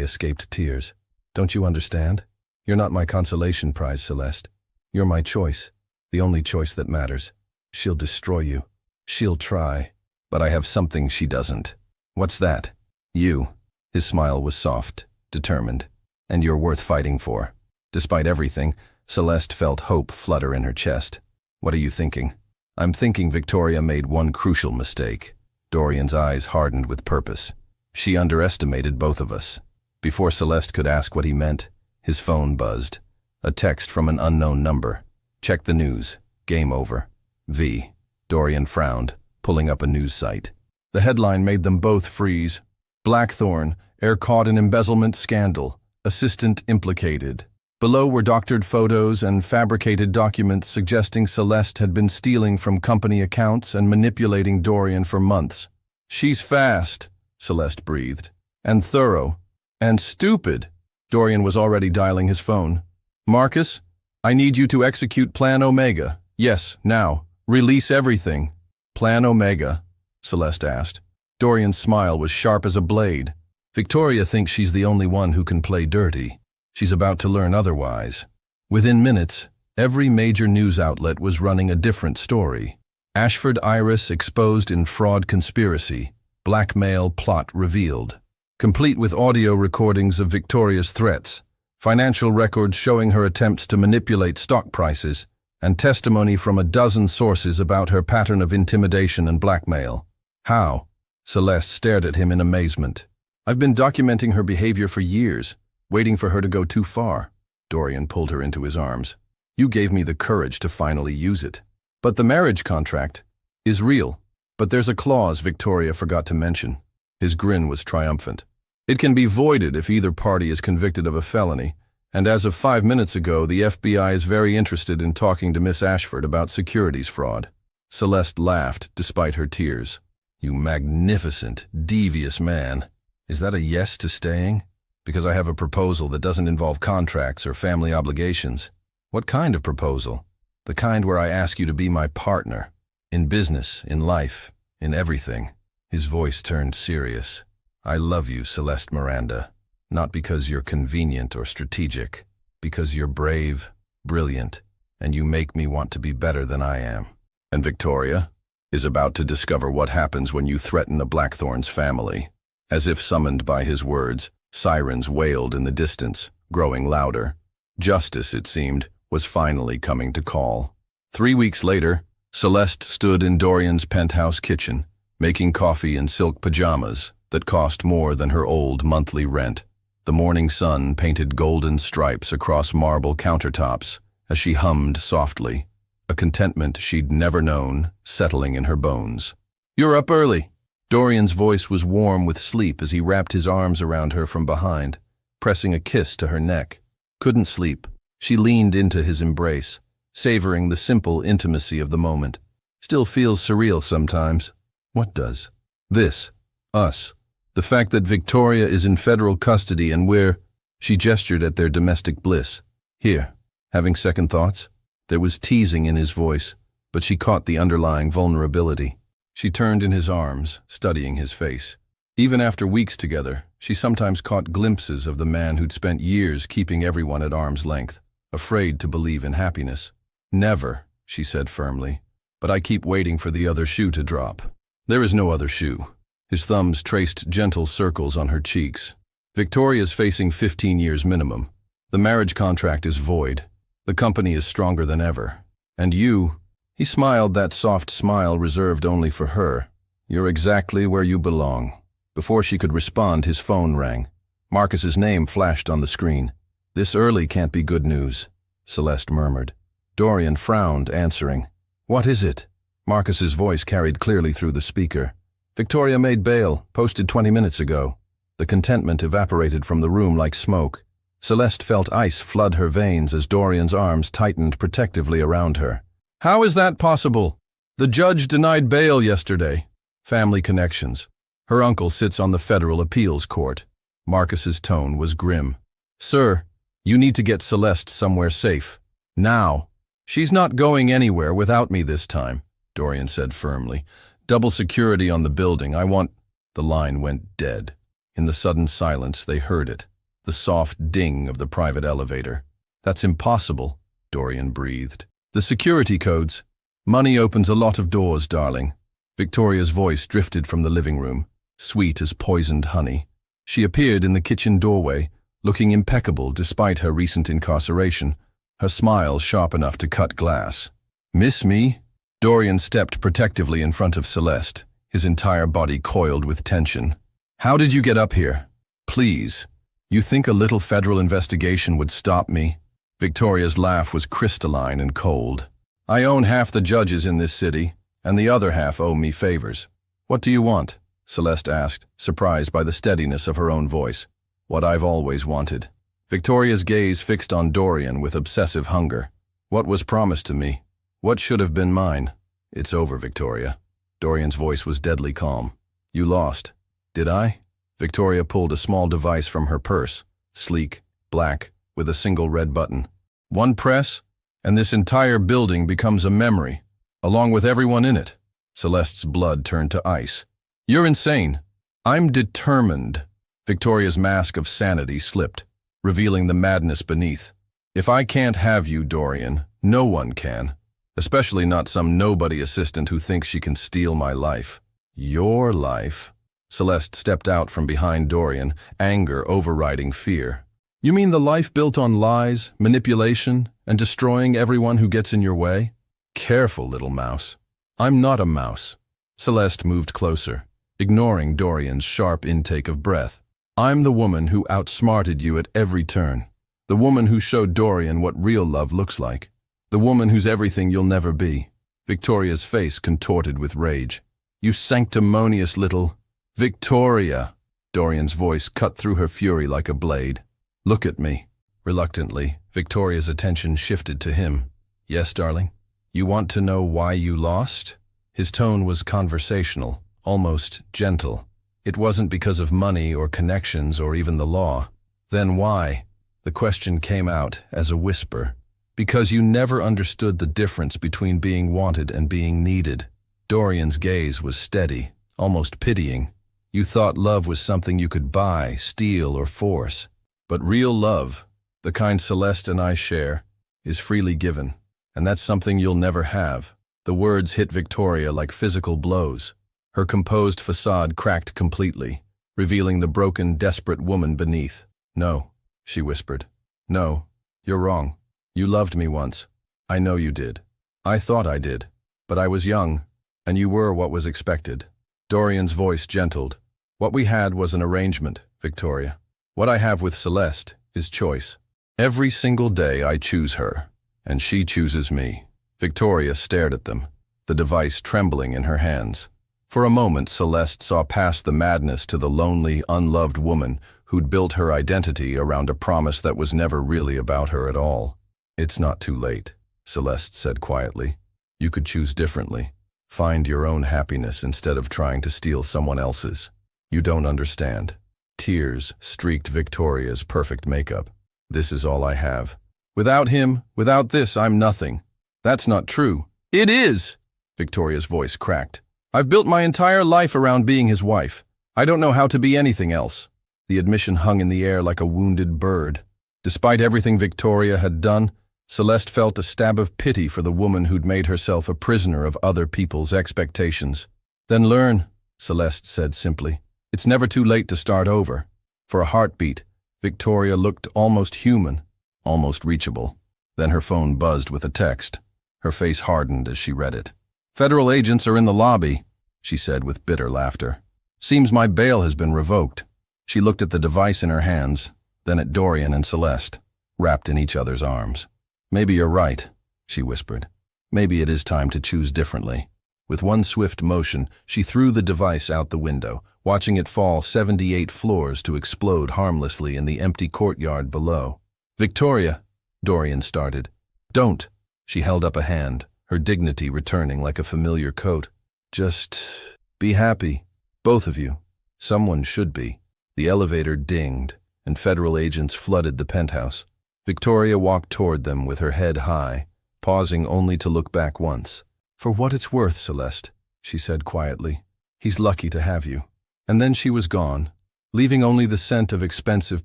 S1: escaped tears. Don't you understand? You're not my consolation prize, Celeste. You're my choice, the only choice that matters. She'll destroy you. She'll try. But I have something she doesn't. What's that? You. His smile was soft, determined. And you're worth fighting for. Despite everything, Celeste felt hope flutter in her chest. What are you thinking? I'm thinking Victoria made one crucial mistake. Dorian's eyes hardened with purpose. She underestimated both of us. Before Celeste could ask what he meant, his phone buzzed. A text from an unknown number. Check the news. Game over. V. Dorian frowned, pulling up a news site. The headline made them both freeze. Blackthorn, heir caught in embezzlement scandal. Assistant implicated. Below were doctored photos and fabricated documents suggesting Celeste had been stealing from company accounts and manipulating Dorian for months. She's fast, Celeste breathed. And thorough. And stupid. Dorian was already dialing his phone. Marcus, I need you to execute Plan Omega. Yes, now. Release everything. Plan Omega? Celeste asked. Dorian's smile was sharp as a blade. Victoria thinks she's the only one who can play dirty. She's about to learn otherwise. Within minutes, every major news outlet was running a different story. Ashford Iris exposed in fraud conspiracy. Blackmail plot revealed. Complete with audio recordings of Victoria's threats, financial records showing her attempts to manipulate stock prices, and testimony from a dozen sources about her pattern of intimidation and blackmail. How? Celeste stared at him in amazement. I've been documenting her behavior for years, waiting for her to go too far. Dorian pulled her into his arms. You gave me the courage to finally use it. But the marriage contract is real. But there's a clause Victoria forgot to mention. His grin was triumphant. It can be voided if either party is convicted of a felony, and as of 5 minutes ago, the FBI is very interested in talking to Miss Ashford about securities fraud. Celeste laughed despite her tears. You magnificent, devious man. Is that a yes to staying? Because I have a proposal that doesn't involve contracts or family obligations. What kind of proposal? The kind where I ask you to be my partner. In business, in life, in everything. His voice turned serious. I love you, Celeste Miranda. Not because you're convenient or strategic. Because you're brave, brilliant, and you make me want to be better than I am. And Victoria is about to discover what happens when you threaten a Blackthorn's family. As if summoned by his words, sirens wailed in the distance, growing louder. Justice, it seemed, was finally coming to call. 3 weeks later, Celeste stood in Dorian's penthouse kitchen, making coffee in silk pajamas that cost more than her old monthly rent. The morning sun painted golden stripes across marble countertops as she hummed softly, a contentment she'd never known settling in her bones. You're up early. Dorian's voice was warm with sleep as he wrapped his arms around her from behind, pressing a kiss to her neck. Couldn't sleep. She leaned into his embrace, savoring the simple intimacy of the moment. Still feels surreal sometimes. What does? This. Us. The fact that Victoria is in federal custody and we're... She gestured at their domestic bliss. Here. Having second thoughts? There was teasing in his voice, but she caught the underlying vulnerability. She turned in his arms, studying his face. Even after weeks together, she sometimes caught glimpses of the man who'd spent years keeping everyone at arm's length, afraid to believe in happiness. Never, she said firmly, but I keep waiting for the other shoe to drop. There is no other shoe. His thumbs traced gentle circles on her cheeks. Victoria's facing 15 years minimum. The marriage contract is void. The company is stronger than ever. And you... He smiled that soft smile reserved only for her. You're exactly where you belong. Before she could respond, his phone rang. Marcus's name flashed on the screen. This early can't be good news, Celeste murmured. Dorian frowned, answering. What is it? Marcus's voice carried clearly through the speaker. Victoria made bail, posted 20 minutes ago. The contentment evaporated from the room like smoke. Celeste felt ice flood her veins as Dorian's arms tightened protectively around her. How is that possible? The judge denied bail yesterday. Family connections. Her uncle sits on the federal appeals court. Marcus's tone was grim. Sir, you need to get Celeste somewhere safe. Now. She's not going anywhere without me this time, Dorian said firmly. Double security on the building. I want—" The line went dead. In the sudden silence, they heard it, the soft ding of the private elevator. "That's impossible," Dorian breathed. "The security codes. Money opens a lot of doors, darling." Victoria's voice drifted from the living room, sweet as poisoned honey. She appeared in the kitchen doorway, looking impeccable despite her recent incarceration, her smile sharp enough to cut glass. "Miss me?" Dorian stepped protectively in front of Celeste, his entire body coiled with tension. "How did you get up here? Please. You think a little federal investigation would stop me?" Victoria's laugh was crystalline and cold. "I own half the judges in this city, and the other half owe me favors." "What do you want?" Celeste asked, surprised by the steadiness of her own voice. "What I've always wanted." Victoria's gaze fixed on Dorian with obsessive hunger. "What was promised to me? What should have been mine?" "It's over, Victoria." Dorian's voice was deadly calm. "You lost." "Did I?" Victoria pulled a small device from her purse, sleek, black, with a single red button. "One press, and this entire building becomes a memory, along with everyone in it." Celeste's blood turned to ice. "You're insane." "I'm determined." Victoria's mask of sanity slipped, revealing the madness beneath. "If I can't have you, Dorian, no one can. Especially not some nobody assistant who thinks she can steal my life." "Your life?" Celeste stepped out from behind Dorian, anger overriding fear. "You mean the life built on lies, manipulation, and destroying everyone who gets in your way?" "Careful, little mouse." "I'm not a mouse." Celeste moved closer, ignoring Dorian's sharp intake of breath. "I'm the woman who outsmarted you at every turn. The woman who showed Dorian what real love looks like. The woman who's everything you'll never be." Victoria's face contorted with rage. "You sanctimonious little—" "Victoria!" Dorian's voice cut through her fury like a blade. "Look at me." Reluctantly, Victoria's attention shifted to him. "Yes, darling? You want to know why you lost?" His tone was conversational, almost gentle. "It wasn't because of money or connections or even the law." "Then why?" The question came out as a whisper. "Because you never understood the difference between being wanted and being needed." Dorian's gaze was steady, almost pitying. "You thought love was something you could buy, steal, or force. But real love, the kind Celeste and I share, is freely given. And that's something you'll never have." The words hit Victoria like physical blows. Her composed facade cracked completely, revealing the broken, desperate woman beneath. "No," she whispered. "No, you're wrong. You loved me once. I know you did. I thought I did. But I was young, and you were what was expected." Dorian's voice gentled. "What we had was an arrangement, Victoria. What I have with Celeste is choice. Every single day I choose her, and she chooses me." Victoria stared at them, the device trembling in her hands. For a moment, Celeste saw past the madness to the lonely, unloved woman who'd built her identity around a promise that was never really about her at all. "It's not too late," Celeste said quietly. "You could choose differently. Find your own happiness instead of trying to steal someone else's. You don't understand." Tears streaked Victoria's perfect makeup. "This is all I have. Without him, without this, I'm nothing." "That's not true." "It is!" Victoria's voice cracked. "I've built my entire life around being his wife. I don't know how to be anything else." The admission hung in the air like a wounded bird. Despite everything Victoria had done, Celeste felt a stab of pity for the woman who'd made herself a prisoner of other people's expectations. "Then learn," Celeste said simply. "It's never too late to start over." For a heartbeat, Victoria looked almost human, almost reachable. Then her phone buzzed with a text. Her face hardened as she read it. "Federal agents are in the lobby," she said with bitter laughter. "Seems my bail has been revoked." She looked at the device in her hands, then at Dorian and Celeste, wrapped in each other's arms. "Maybe you're right," she whispered. "Maybe it is time to choose differently." With one swift motion, she threw the device out the window, watching it fall 78 floors to explode harmlessly in the empty courtyard below. "Victoria," Dorian started. "Don't." She held up a hand, her dignity returning like a familiar coat. "Just be happy, both of you. Someone should be." The elevator dinged, and federal agents flooded the penthouse. Victoria walked toward them with her head high, pausing only to look back once. "For what it's worth, Celeste, she said quietly. "He's lucky to have you." And then she was gone, leaving only the scent of expensive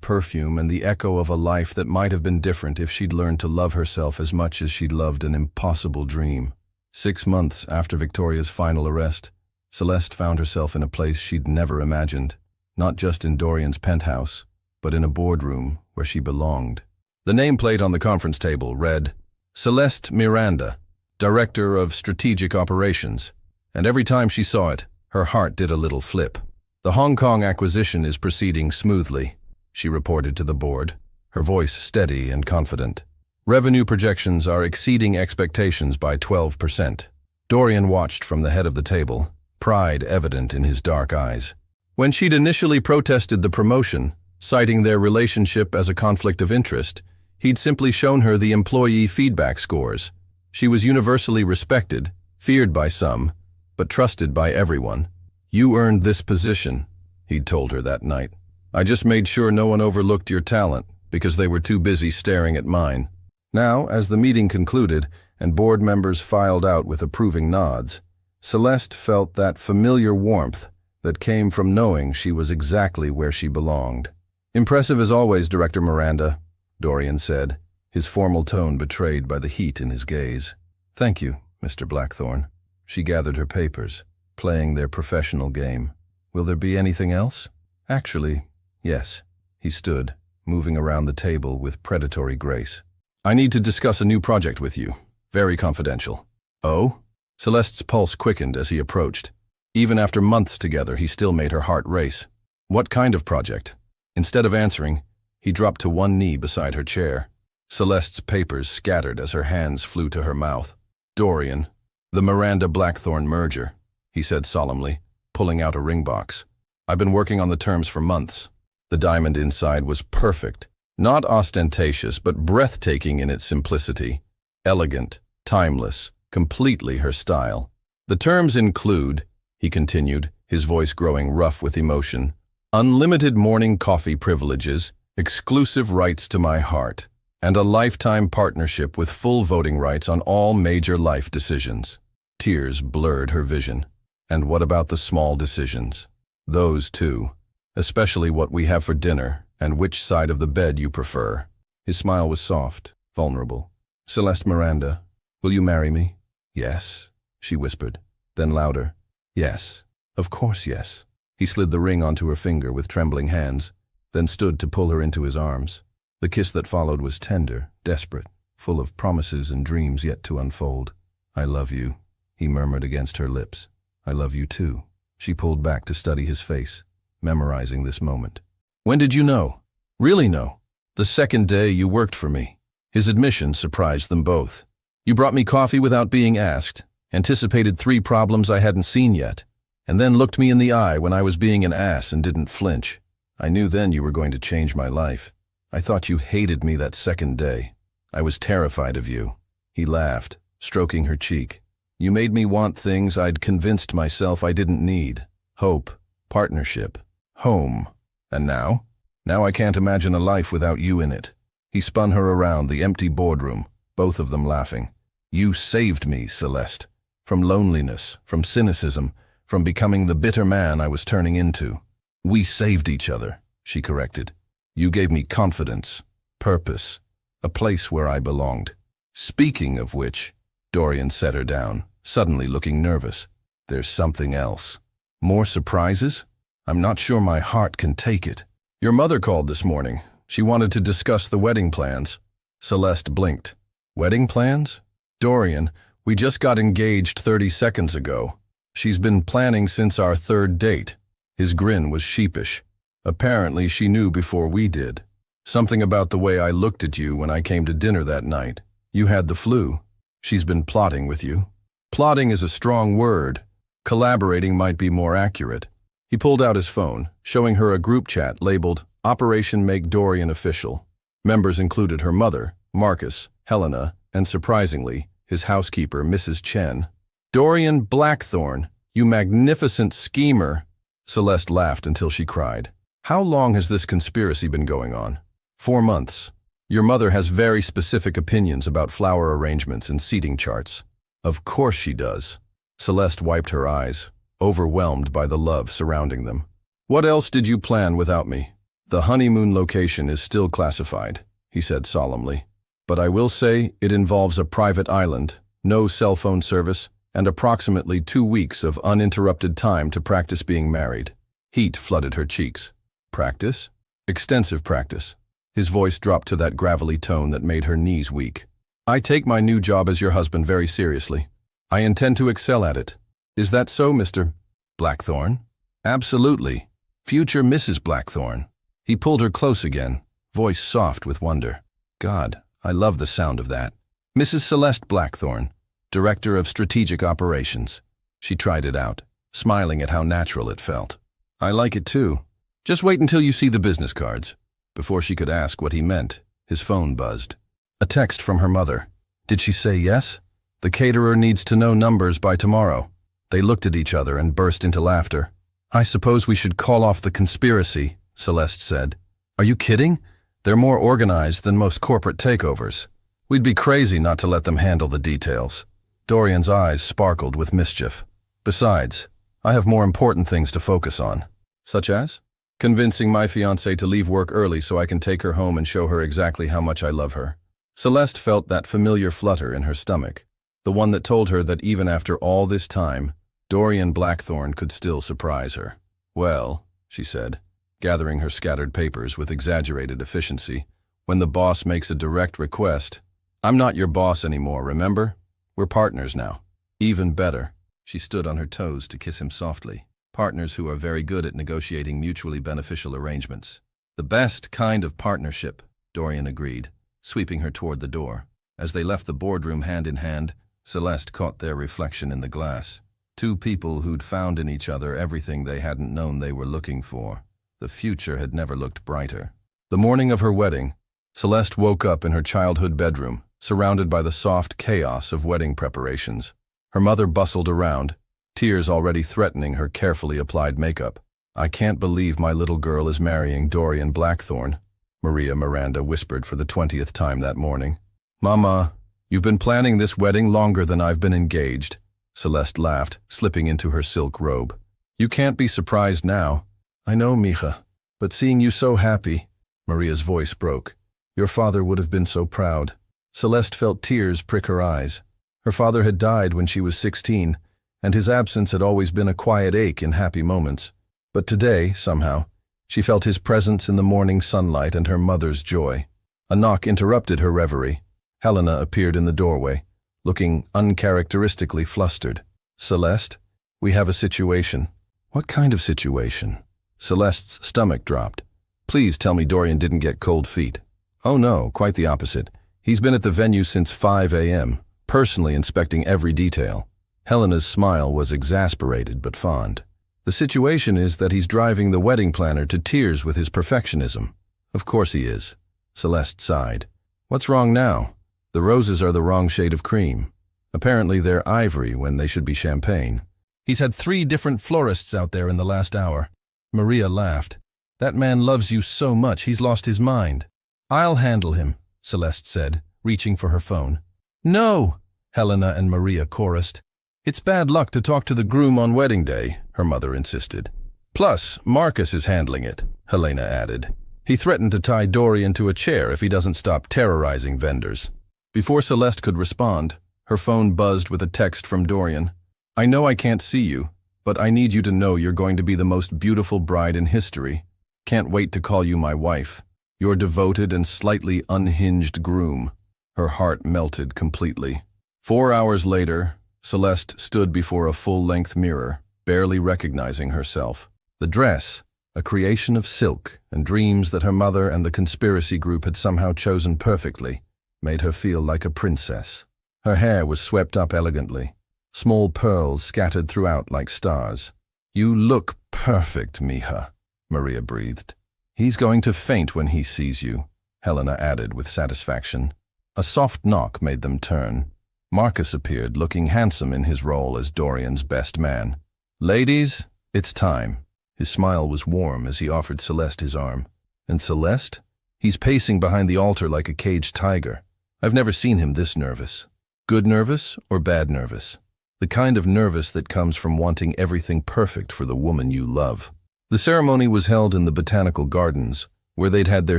S1: perfume and the echo of a life that might have been different if she'd learned to love herself as much as she'd loved an impossible dream. 6 months after Victoria's final arrest, Celeste found herself in a place she'd never imagined, not just in Dorian's penthouse, but in a boardroom where she belonged. The nameplate on the conference table read, Celeste Miranda, Director of Strategic Operations, and every time she saw it, her heart did a little flip. "The Hong Kong acquisition is proceeding smoothly," she reported to the board, her voice steady and confident. "Revenue projections are exceeding expectations by 12%. Dorian watched from the head of the table, pride evident in his dark eyes. When she'd initially protested the promotion, citing their relationship as a conflict of interest, he'd simply shown her the employee feedback scores. She was universally respected, feared by some, but trusted by everyone. "You earned this position," he'd told her that night. "I just made sure no one overlooked your talent because they were too busy staring at mine." Now, as the meeting concluded and board members filed out with approving nods, Celeste felt that familiar warmth that came from knowing she was exactly where she belonged. "Impressive as always, Director Miranda," Dorian said, his formal tone betrayed by the heat in his gaze. "Thank you, Mr. Blackthorne." She gathered her papers, playing their professional game. "Will there be anything else?" "Actually, yes." He stood, moving around the table with predatory grace. "I need to discuss a new project with you. Very confidential." "Oh?" Celeste's pulse quickened as he approached. Even after months together, he still made her heart race. "What kind of project?" Instead of answering, he dropped to one knee beside her chair. Celeste's papers scattered as her hands flew to her mouth. "Dorian, the Miranda-Blackthorne merger," he said solemnly, pulling out a ring box. "I've been working on the terms for months." The diamond inside was perfect, not ostentatious but breathtaking in its simplicity. Elegant, timeless, completely her style. "The terms include," he continued, his voice growing rough with emotion, "unlimited morning coffee privileges, exclusive rights to my heart, and a lifetime partnership with full voting rights on all major life decisions." Tears blurred her vision. "And what about the small decisions?" "Those too, especially what we have for dinner and which side of the bed you prefer." His smile was soft, vulnerable. "Celeste Miranda, will you marry me?" "Yes," she whispered, then louder. "Yes, of course yes." He slid the ring onto her finger with trembling hands, then stood to pull her into his arms. The kiss that followed was tender, desperate, full of promises and dreams yet to unfold. "I love you," he murmured against her lips. "I love you too." She pulled back to study his face, memorizing this moment. "When did you know? Really know?" "The second day you worked for me." His admission surprised them both. "You brought me coffee without being asked, anticipated 3 problems I hadn't seen yet, and then looked me in the eye when I was being an ass and didn't flinch. I knew then you were going to change my life. I thought you hated me that second day. I was terrified of you." He laughed, stroking her cheek. "You made me want things I'd convinced myself I didn't need. Hope, partnership, home. And now? Now I can't imagine a life without you in it." He spun her around the empty boardroom, both of them laughing. "You saved me, Celeste. From loneliness, from cynicism, from becoming the bitter man I was turning into." "We saved each other," she corrected. "You gave me confidence, purpose, a place where I belonged." "Speaking of which," Dorian set her down, suddenly looking nervous. "There's something else." "More surprises? I'm not sure my heart can take it." "Your mother called this morning. She wanted to discuss the wedding plans." Celeste blinked. "Wedding plans?" "Dorian, we just got engaged 30 seconds ago. She's been planning since our 3rd date." His grin was sheepish. "Apparently she knew before we did. Something about the way I looked at you when I came to dinner that night. You had the flu. She's been plotting with you." "Plotting is a strong word. Collaborating might be more accurate." He pulled out his phone, showing her a group chat labeled Operation Make Dorian Official. Members included her mother, Marcus, Helena, and surprisingly, his housekeeper, Mrs. Chen. "Dorian Blackthorne, you magnificent schemer." Celeste laughed until she cried. "How long has this conspiracy been going on?" 4 months. Your mother has very specific opinions about flower arrangements and seating charts." "Of course she does." Celeste wiped her eyes, overwhelmed by the love surrounding them. What else did you plan without me? The honeymoon location is still classified, he said solemnly. But I will say it involves a private island, no cell phone service, and approximately 2 weeks of uninterrupted time to practice being married. Heat flooded her cheeks. Practice? Extensive practice. His voice dropped to that gravelly tone that made her knees weak. I take my new job as your husband very seriously. I intend to excel at it. Is that so, Mr. Blackthorne? Absolutely. Future Mrs. Blackthorne. He pulled her close again, voice soft with wonder. God, I love the sound of that. Mrs. Celeste Blackthorne, Director of Strategic Operations. She tried it out, smiling at how natural it felt. I like it too. Just wait until you see the business cards. Before she could ask what he meant, his phone buzzed. A text from her mother. Did she say yes? The caterer needs to know numbers by tomorrow. They looked at each other and burst into laughter. I suppose we should call off the conspiracy, Celeste said. Are you kidding? They're more organized than most corporate takeovers. We'd be crazy not to let them handle the details. Dorian's eyes sparkled with mischief. Besides, I have more important things to focus on. Such as? Convincing my fiancée to leave work early so I can take her home and show her exactly how much I love her. Celeste felt that familiar flutter in her stomach, the one that told her that even after all this time, Dorian Blackthorne could still surprise her. Well, she said, gathering her scattered papers with exaggerated efficiency, when the boss makes a direct request, I'm not your boss anymore, remember? We're partners now. Even better. She stood on her toes to kiss him softly. Partners who are very good at negotiating mutually beneficial arrangements. The best kind of partnership, Dorian agreed, sweeping her toward the door. As they left the boardroom hand in hand, Celeste caught their reflection in the glass. Two people who'd found in each other everything they hadn't known they were looking for. The future had never looked brighter. The morning of her wedding, Celeste woke up in her childhood bedroom, surrounded by the soft chaos of wedding preparations. Her mother bustled around, tears already threatening her carefully applied makeup. I can't believe my little girl is marrying Dorian Blackthorne, Maria Miranda whispered for the 20th time that morning. Mama, you've been planning this wedding longer than I've been engaged, Celeste laughed, slipping into her silk robe. You can't be surprised now. I know, mija, but seeing you so happy, Maria's voice broke. Your father would have been so proud. Celeste felt tears prick her eyes. Her father had died when she was 16, and his absence had always been a quiet ache in happy moments. But today, somehow, she felt his presence in the morning sunlight and her mother's joy. A knock interrupted her reverie. Helena appeared in the doorway, looking uncharacteristically flustered. Celeste, we have a situation. What kind of situation? Celeste's stomach dropped. Please tell me Dorian didn't get cold feet. Oh no, quite the opposite. He's been at the venue since 5 a.m., personally inspecting every detail. Helena's smile was exasperated but fond. The situation is that he's driving the wedding planner to tears with his perfectionism. Of course he is. Celeste sighed. What's wrong now? The roses are the wrong shade of cream. Apparently they're ivory when they should be champagne. He's had 3 different florists out there in the last hour. Maria laughed. That man loves you so much he's lost his mind. I'll handle him, Celeste said, reaching for her phone. No, Helena and Maria chorused. It's bad luck to talk to the groom on wedding day, her mother insisted. Plus, Marcus is handling it, Helena added. He threatened to tie Dorian to a chair if he doesn't stop terrorizing vendors. Before Celeste could respond, her phone buzzed with a text from Dorian. I know I can't see you, but I need you to know you're going to be the most beautiful bride in history. Can't wait to call you my wife. Your devoted and slightly unhinged groom. Her heart melted completely. 4 hours later, Celeste stood before a full-length mirror, barely recognizing herself. The dress, a creation of silk and dreams that her mother and the conspiracy group had somehow chosen perfectly, made her feel like a princess. Her hair was swept up elegantly, small pearls scattered throughout like stars. You look perfect, mija, Maria breathed. He's going to faint when he sees you, Helena added with satisfaction. A soft knock made them turn. Marcus appeared, looking handsome in his role as Dorian's best man. Ladies, it's time. His smile was warm as he offered Celeste his arm. And Celeste? He's pacing behind the altar like a caged tiger. I've never seen him this nervous. Good nervous or bad nervous? the kind of nervous that comes from wanting everything perfect for the woman you love. The ceremony was held in the Botanical Gardens, where they'd had their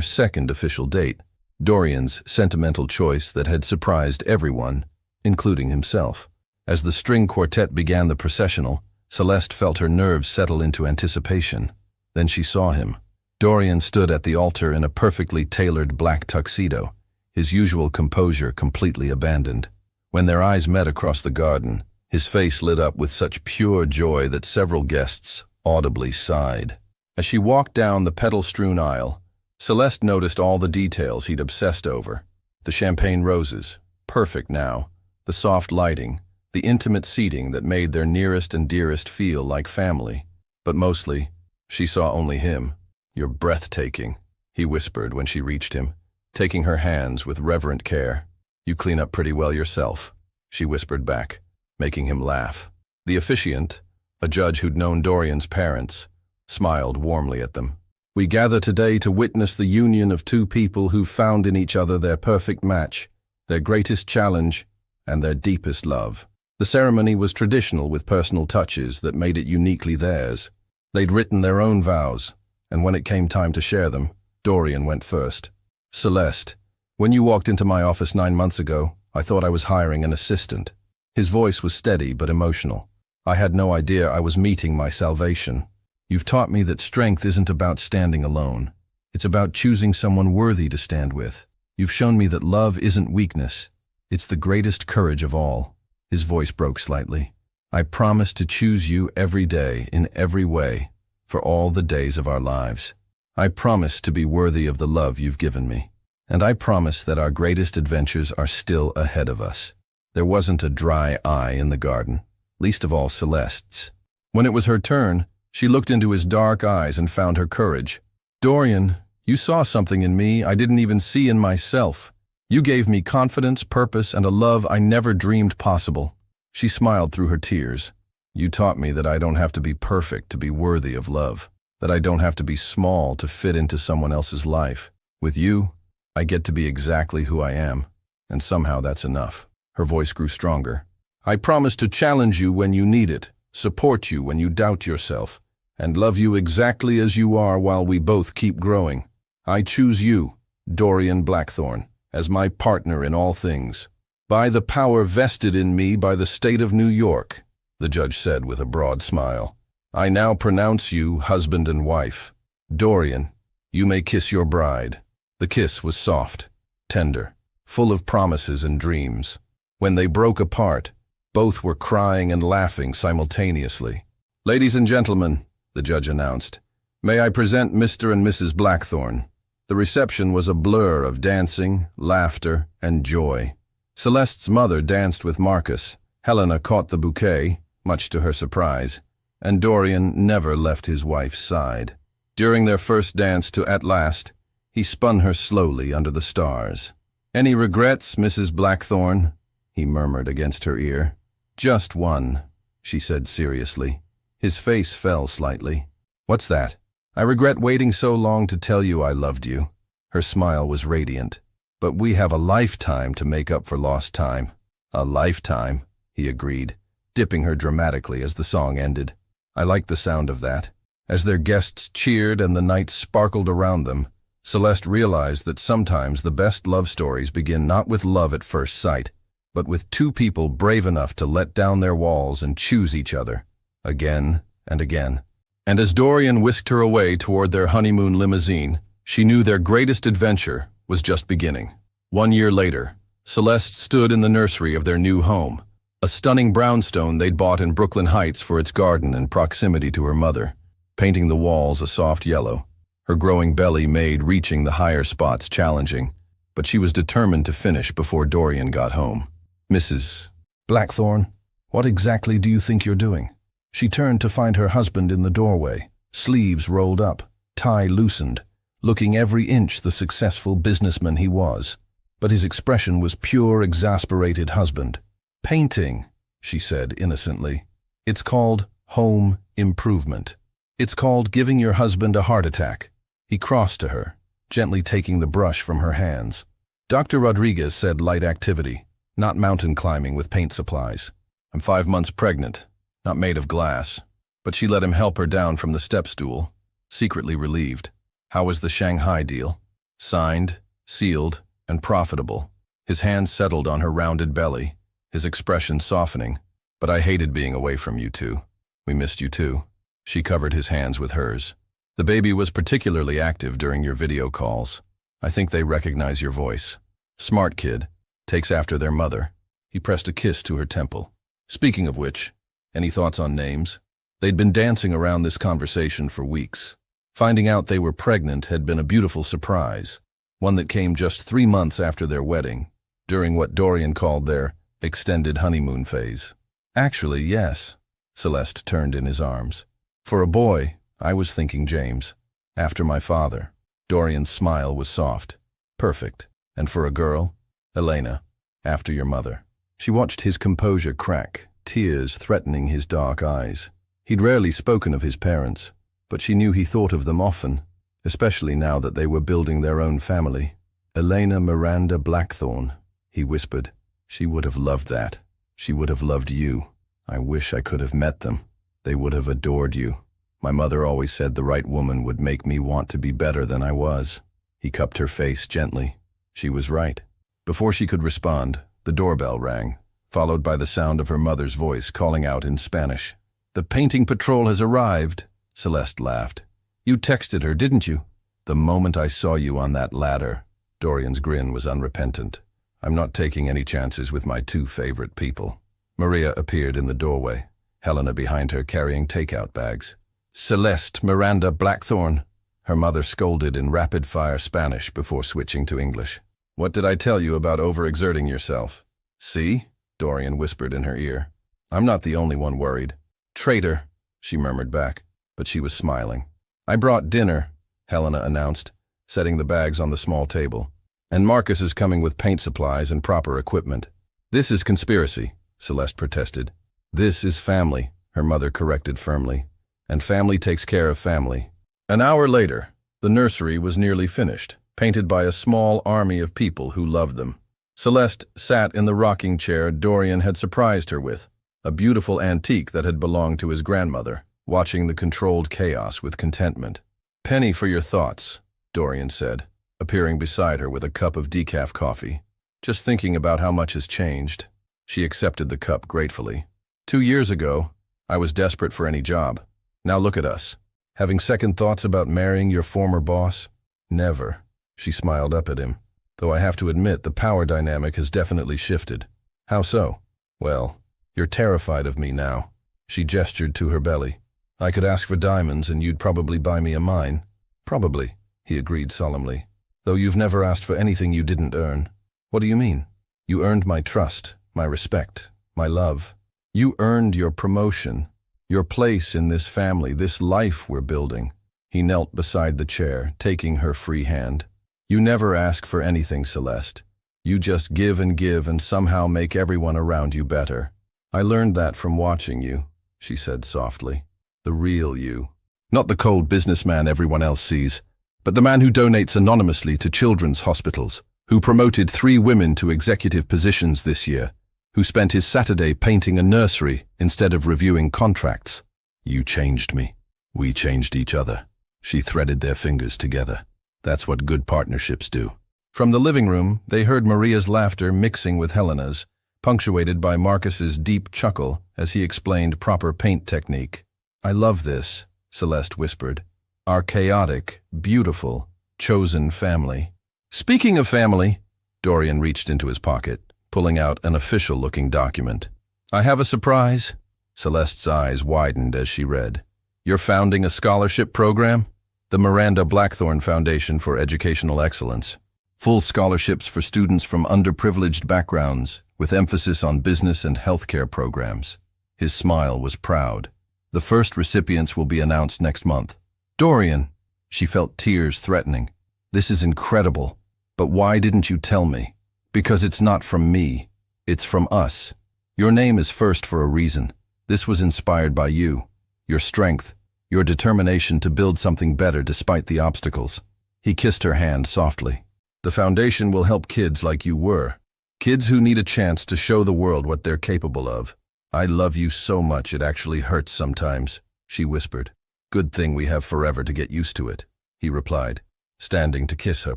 S1: second official date, Dorian's sentimental choice that had surprised everyone, including himself. As the string quartet began the processional, Celeste felt her nerves settle into anticipation. Then she saw him. Dorian stood at the altar in a perfectly tailored black tuxedo, his usual composure completely abandoned. When their eyes met across the garden, his face lit up with such pure joy that several guests audibly sighed. As she walked down the petal-strewn aisle, Celeste noticed all the details he'd obsessed over. The champagne roses, perfect now, the soft lighting, the intimate seating that made their nearest and dearest feel like family. But mostly, she saw only him. "You're breathtaking," he whispered when she reached him, taking her hands with reverent care. "You clean up pretty well yourself," she whispered back, making him laugh. The officiant, a judge who'd known Dorian's parents, smiled warmly at them. "We gather today to witness the union of two people who've found in each other their perfect match, their greatest challenge, and their deepest love." The ceremony was traditional with personal touches that made it uniquely theirs. They'd written their own vows, and when it came time to share them, Dorian went first. "Celeste, when you walked into my office 9 months ago, I thought I was hiring an assistant." His voice was steady but emotional. "I had no idea I was meeting my salvation. You've taught me that strength isn't about standing alone. It's about choosing someone worthy to stand with. You've shown me that love isn't weakness. It's the greatest courage of all." His voice broke slightly. "I promise to choose you every day, in every way, for all the days of our lives. I promise to be worthy of the love you've given me. And I promise that our greatest adventures are still ahead of us." There wasn't a dry eye in the garden, least of all Celeste's. When it was her turn, she looked into his dark eyes and found her courage. "Dorian, you saw something in me I didn't even see in myself. You gave me confidence, purpose, and a love I never dreamed possible." She smiled through her tears. "You taught me that I don't have to be perfect to be worthy of love, that I don't have to be small to fit into someone else's life. With you, I get to be exactly who I am, and somehow that's enough." Her voice grew stronger. "I promise to challenge you when you need it, support you when you doubt yourself, and love you exactly as you are while we both keep growing. I choose you, Dorian Blackthorne, as my partner in all things. By the power vested in me by the state of New York," the judge said with a broad smile, "I now pronounce you husband and wife. Dorian, you may kiss your bride." The kiss was soft, tender, full of promises and dreams. When they broke apart, both were crying and laughing simultaneously. "Ladies and gentlemen," the judge announced, "may I present Mr. and Mrs. Blackthorne." The reception was a blur of dancing, laughter, and joy. Celeste's mother danced with Marcus. Helena caught the bouquet, much to her surprise, and Dorian never left his wife's side. During their first dance to At Last, he spun her slowly under the stars. "Any regrets, Mrs. Blackthorne?" he murmured against her ear. "Just one," she said seriously. His face fell slightly. "What's that?" "I regret waiting so long to tell you I loved you." Her smile was radiant. "But we have a lifetime to make up for lost time." "A lifetime," he agreed, dipping her dramatically as the song ended. I liked the sound of that. As their guests cheered and the night sparkled around them, Celeste realized that sometimes the best love stories begin not with love at first sight, but with two people brave enough to let down their walls and choose each other, again and again. And as Dorian whisked her away toward their honeymoon limousine, she knew their greatest adventure was just beginning. 1 year later, Celeste stood in the nursery of their new home, a stunning brownstone they'd bought in Brooklyn Heights for its garden and proximity to her mother, painting the walls a soft yellow. Her growing belly made reaching the higher spots challenging, but she was determined to finish before Dorian got home. "Mrs. Blackthorne, what exactly do you think you're doing?" She turned to find her husband in the doorway, sleeves rolled up, tie loosened, looking every inch the successful businessman he was. But his expression was pure, exasperated husband. "Painting," she said innocently. "It's called home improvement. It's called giving your husband a heart attack." He crossed to her, gently taking the brush from her hands. "Dr. Rodriguez said light activity, not mountain climbing with paint supplies." I'm 5 months pregnant, not made of glass. But she let him help her down from the step stool, secretly relieved. How was the Shanghai deal? Signed, sealed, and profitable. His hands settled on her rounded belly, his expression softening. But I hated being away from you two. We missed you too. She covered his hands with hers. The baby was particularly active during your video calls. I think they recognize your voice. Smart kid, takes after their mother. He pressed a kiss to her temple. Speaking of which, any thoughts on names? They'd been dancing around this conversation for weeks. Finding out they were pregnant had been a beautiful surprise, one that came just 3 months after their wedding, during what Dorian called their extended honeymoon phase. Actually, yes. Celeste turned in his arms. For a boy, I was thinking James, after my father. Dorian's smile was soft. Perfect. And for a girl, Elena, after your mother. She watched his composure crack, tears threatening his dark eyes. He'd rarely spoken of his parents, but she knew he thought of them often, especially now that they were building their own family. Elena Miranda Blackthorne, he whispered. She would have loved that. She would have loved you. I wish I could have met them. They would have adored you. My mother always said the right woman would make me want to be better than I was. He cupped her face gently. She was right. Before she could respond, the doorbell rang, followed by the sound of her mother's voice calling out in Spanish. "The painting patrol has arrived," Celeste laughed. "You texted her, didn't you?" "The moment I saw you on that ladder." Dorian's grin was unrepentant. "I'm not taking any chances with my 2 favorite people." Maria appeared in the doorway, Helena behind her carrying takeout bags. "Celeste Miranda Blackthorne," her mother scolded in rapid-fire Spanish before switching to English. "What did I tell you about overexerting yourself?" "See?" Dorian whispered in her ear. "I'm not the only one worried." "Traitor," she murmured back, but she was smiling. "I brought dinner," Helena announced, setting the bags on the small table. "And Marcus is coming with paint supplies and proper equipment." "This is conspiracy," Celeste protested. "This is family," her mother corrected firmly. "And family takes care of family." An hour later, the nursery was nearly finished, painted by a small army of people who loved them. Celeste sat in the rocking chair Dorian had surprised her with, a beautiful antique that had belonged to his grandmother, watching the controlled chaos with contentment. "Penny for your thoughts," Dorian said, appearing beside her with a cup of decaf coffee. "Just thinking about how much has changed." She accepted the cup gratefully. 2 years ago, I was desperate for any job. Now look at us. Having second thoughts about marrying your former boss? Never. She smiled up at him. Though I have to admit the power dynamic has definitely shifted. How so? Well, you're terrified of me now. She gestured to her belly. I could ask for diamonds and you'd probably buy me a mine. Probably, he agreed solemnly. Though you've never asked for anything you didn't earn. What do you mean? You earned my trust, my respect, my love. You earned your promotion, your place in this family, this life we're building. He knelt beside the chair, taking her free hand. You never ask for anything, Celeste. You just give and somehow make everyone around you better. I learned that from watching you, she said softly. The real you. Not the cold businessman everyone else sees, but the man who donates anonymously to children's hospitals, who promoted 3 women to executive positions this year, who spent his Saturday painting a nursery instead of reviewing contracts. You changed me. We changed each other. She threaded their fingers together. That's what good partnerships do. From the living room, they heard Maria's laughter mixing with Helena's, punctuated by Marcus's deep chuckle as he explained proper paint technique. I love this, Celeste whispered. Our chaotic, beautiful, chosen family. Speaking of family, Dorian reached into his pocket, pulling out an official-looking document. I have a surprise. Celeste's eyes widened as she read. You're founding a scholarship program? The Miranda Blackthorne Foundation for Educational Excellence. Full scholarships for students from underprivileged backgrounds, with emphasis on business and healthcare programs. His smile was proud. The first recipients will be announced next month. Dorian, she felt tears threatening. This is incredible, but why didn't you tell me? Because it's not from me, it's from us. Your name is first for a reason. This was inspired by you, your strength, your determination to build something better despite the obstacles. He kissed her hand softly. The foundation will help kids like you were, kids who need a chance to show the world what they're capable of. I love you so much it actually hurts sometimes, she whispered. Good thing we have forever to get used to it, he replied, standing to kiss her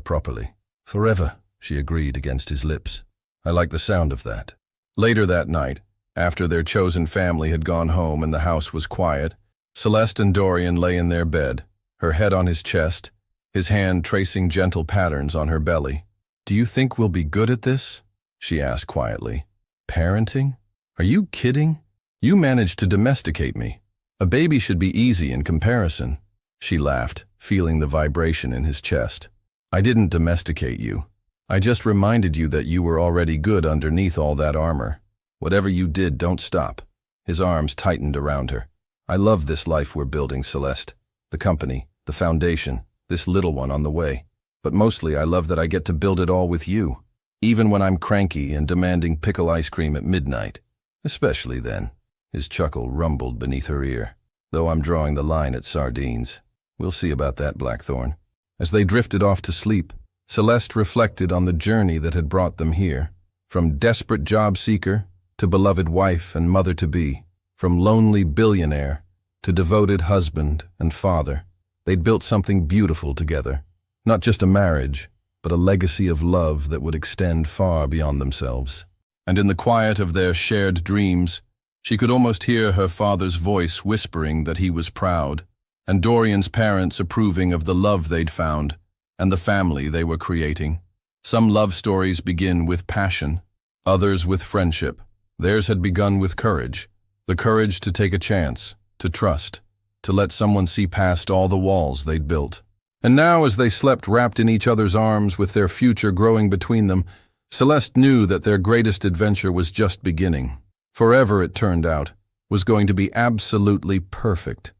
S1: properly. Forever, she agreed against his lips. I like the sound of that. Later that night, after their chosen family had gone home and the house was quiet, Celeste and Dorian lay in their bed, her head on his chest, his hand tracing gentle patterns on her belly. Do you think we'll be good at this? She asked quietly. Parenting? Are you kidding? You managed to domesticate me. A baby should be easy in comparison. She laughed, feeling the vibration in his chest. I didn't domesticate you. I just reminded you that you were already good underneath all that armor. Whatever you did, don't stop. His arms tightened around her. I love this life we're building, Celeste. The company, the foundation, this little one on the way. But mostly I love that I get to build it all with you. Even when I'm cranky and demanding pickle ice cream at midnight. Especially then. His chuckle rumbled beneath her ear. Though I'm drawing the line at sardines. We'll see about that, Blackthorn. As they drifted off to sleep, Celeste reflected on the journey that had brought them here. From desperate job seeker to beloved wife and mother-to-be. From lonely billionaire to devoted husband and father. They'd built something beautiful together. Not just a marriage, but a legacy of love that would extend far beyond themselves. And in the quiet of their shared dreams, she could almost hear her father's voice whispering that he was proud, and Dorian's parents approving of the love they'd found and the family they were creating. Some love stories begin with passion, others with friendship. Theirs had begun with courage, the courage to take a chance, to trust, to let someone see past all the walls they'd built. And now, as they slept wrapped in each other's arms with their future growing between them, Celeste knew that their greatest adventure was just beginning. Forever, it turned out, was going to be absolutely perfect.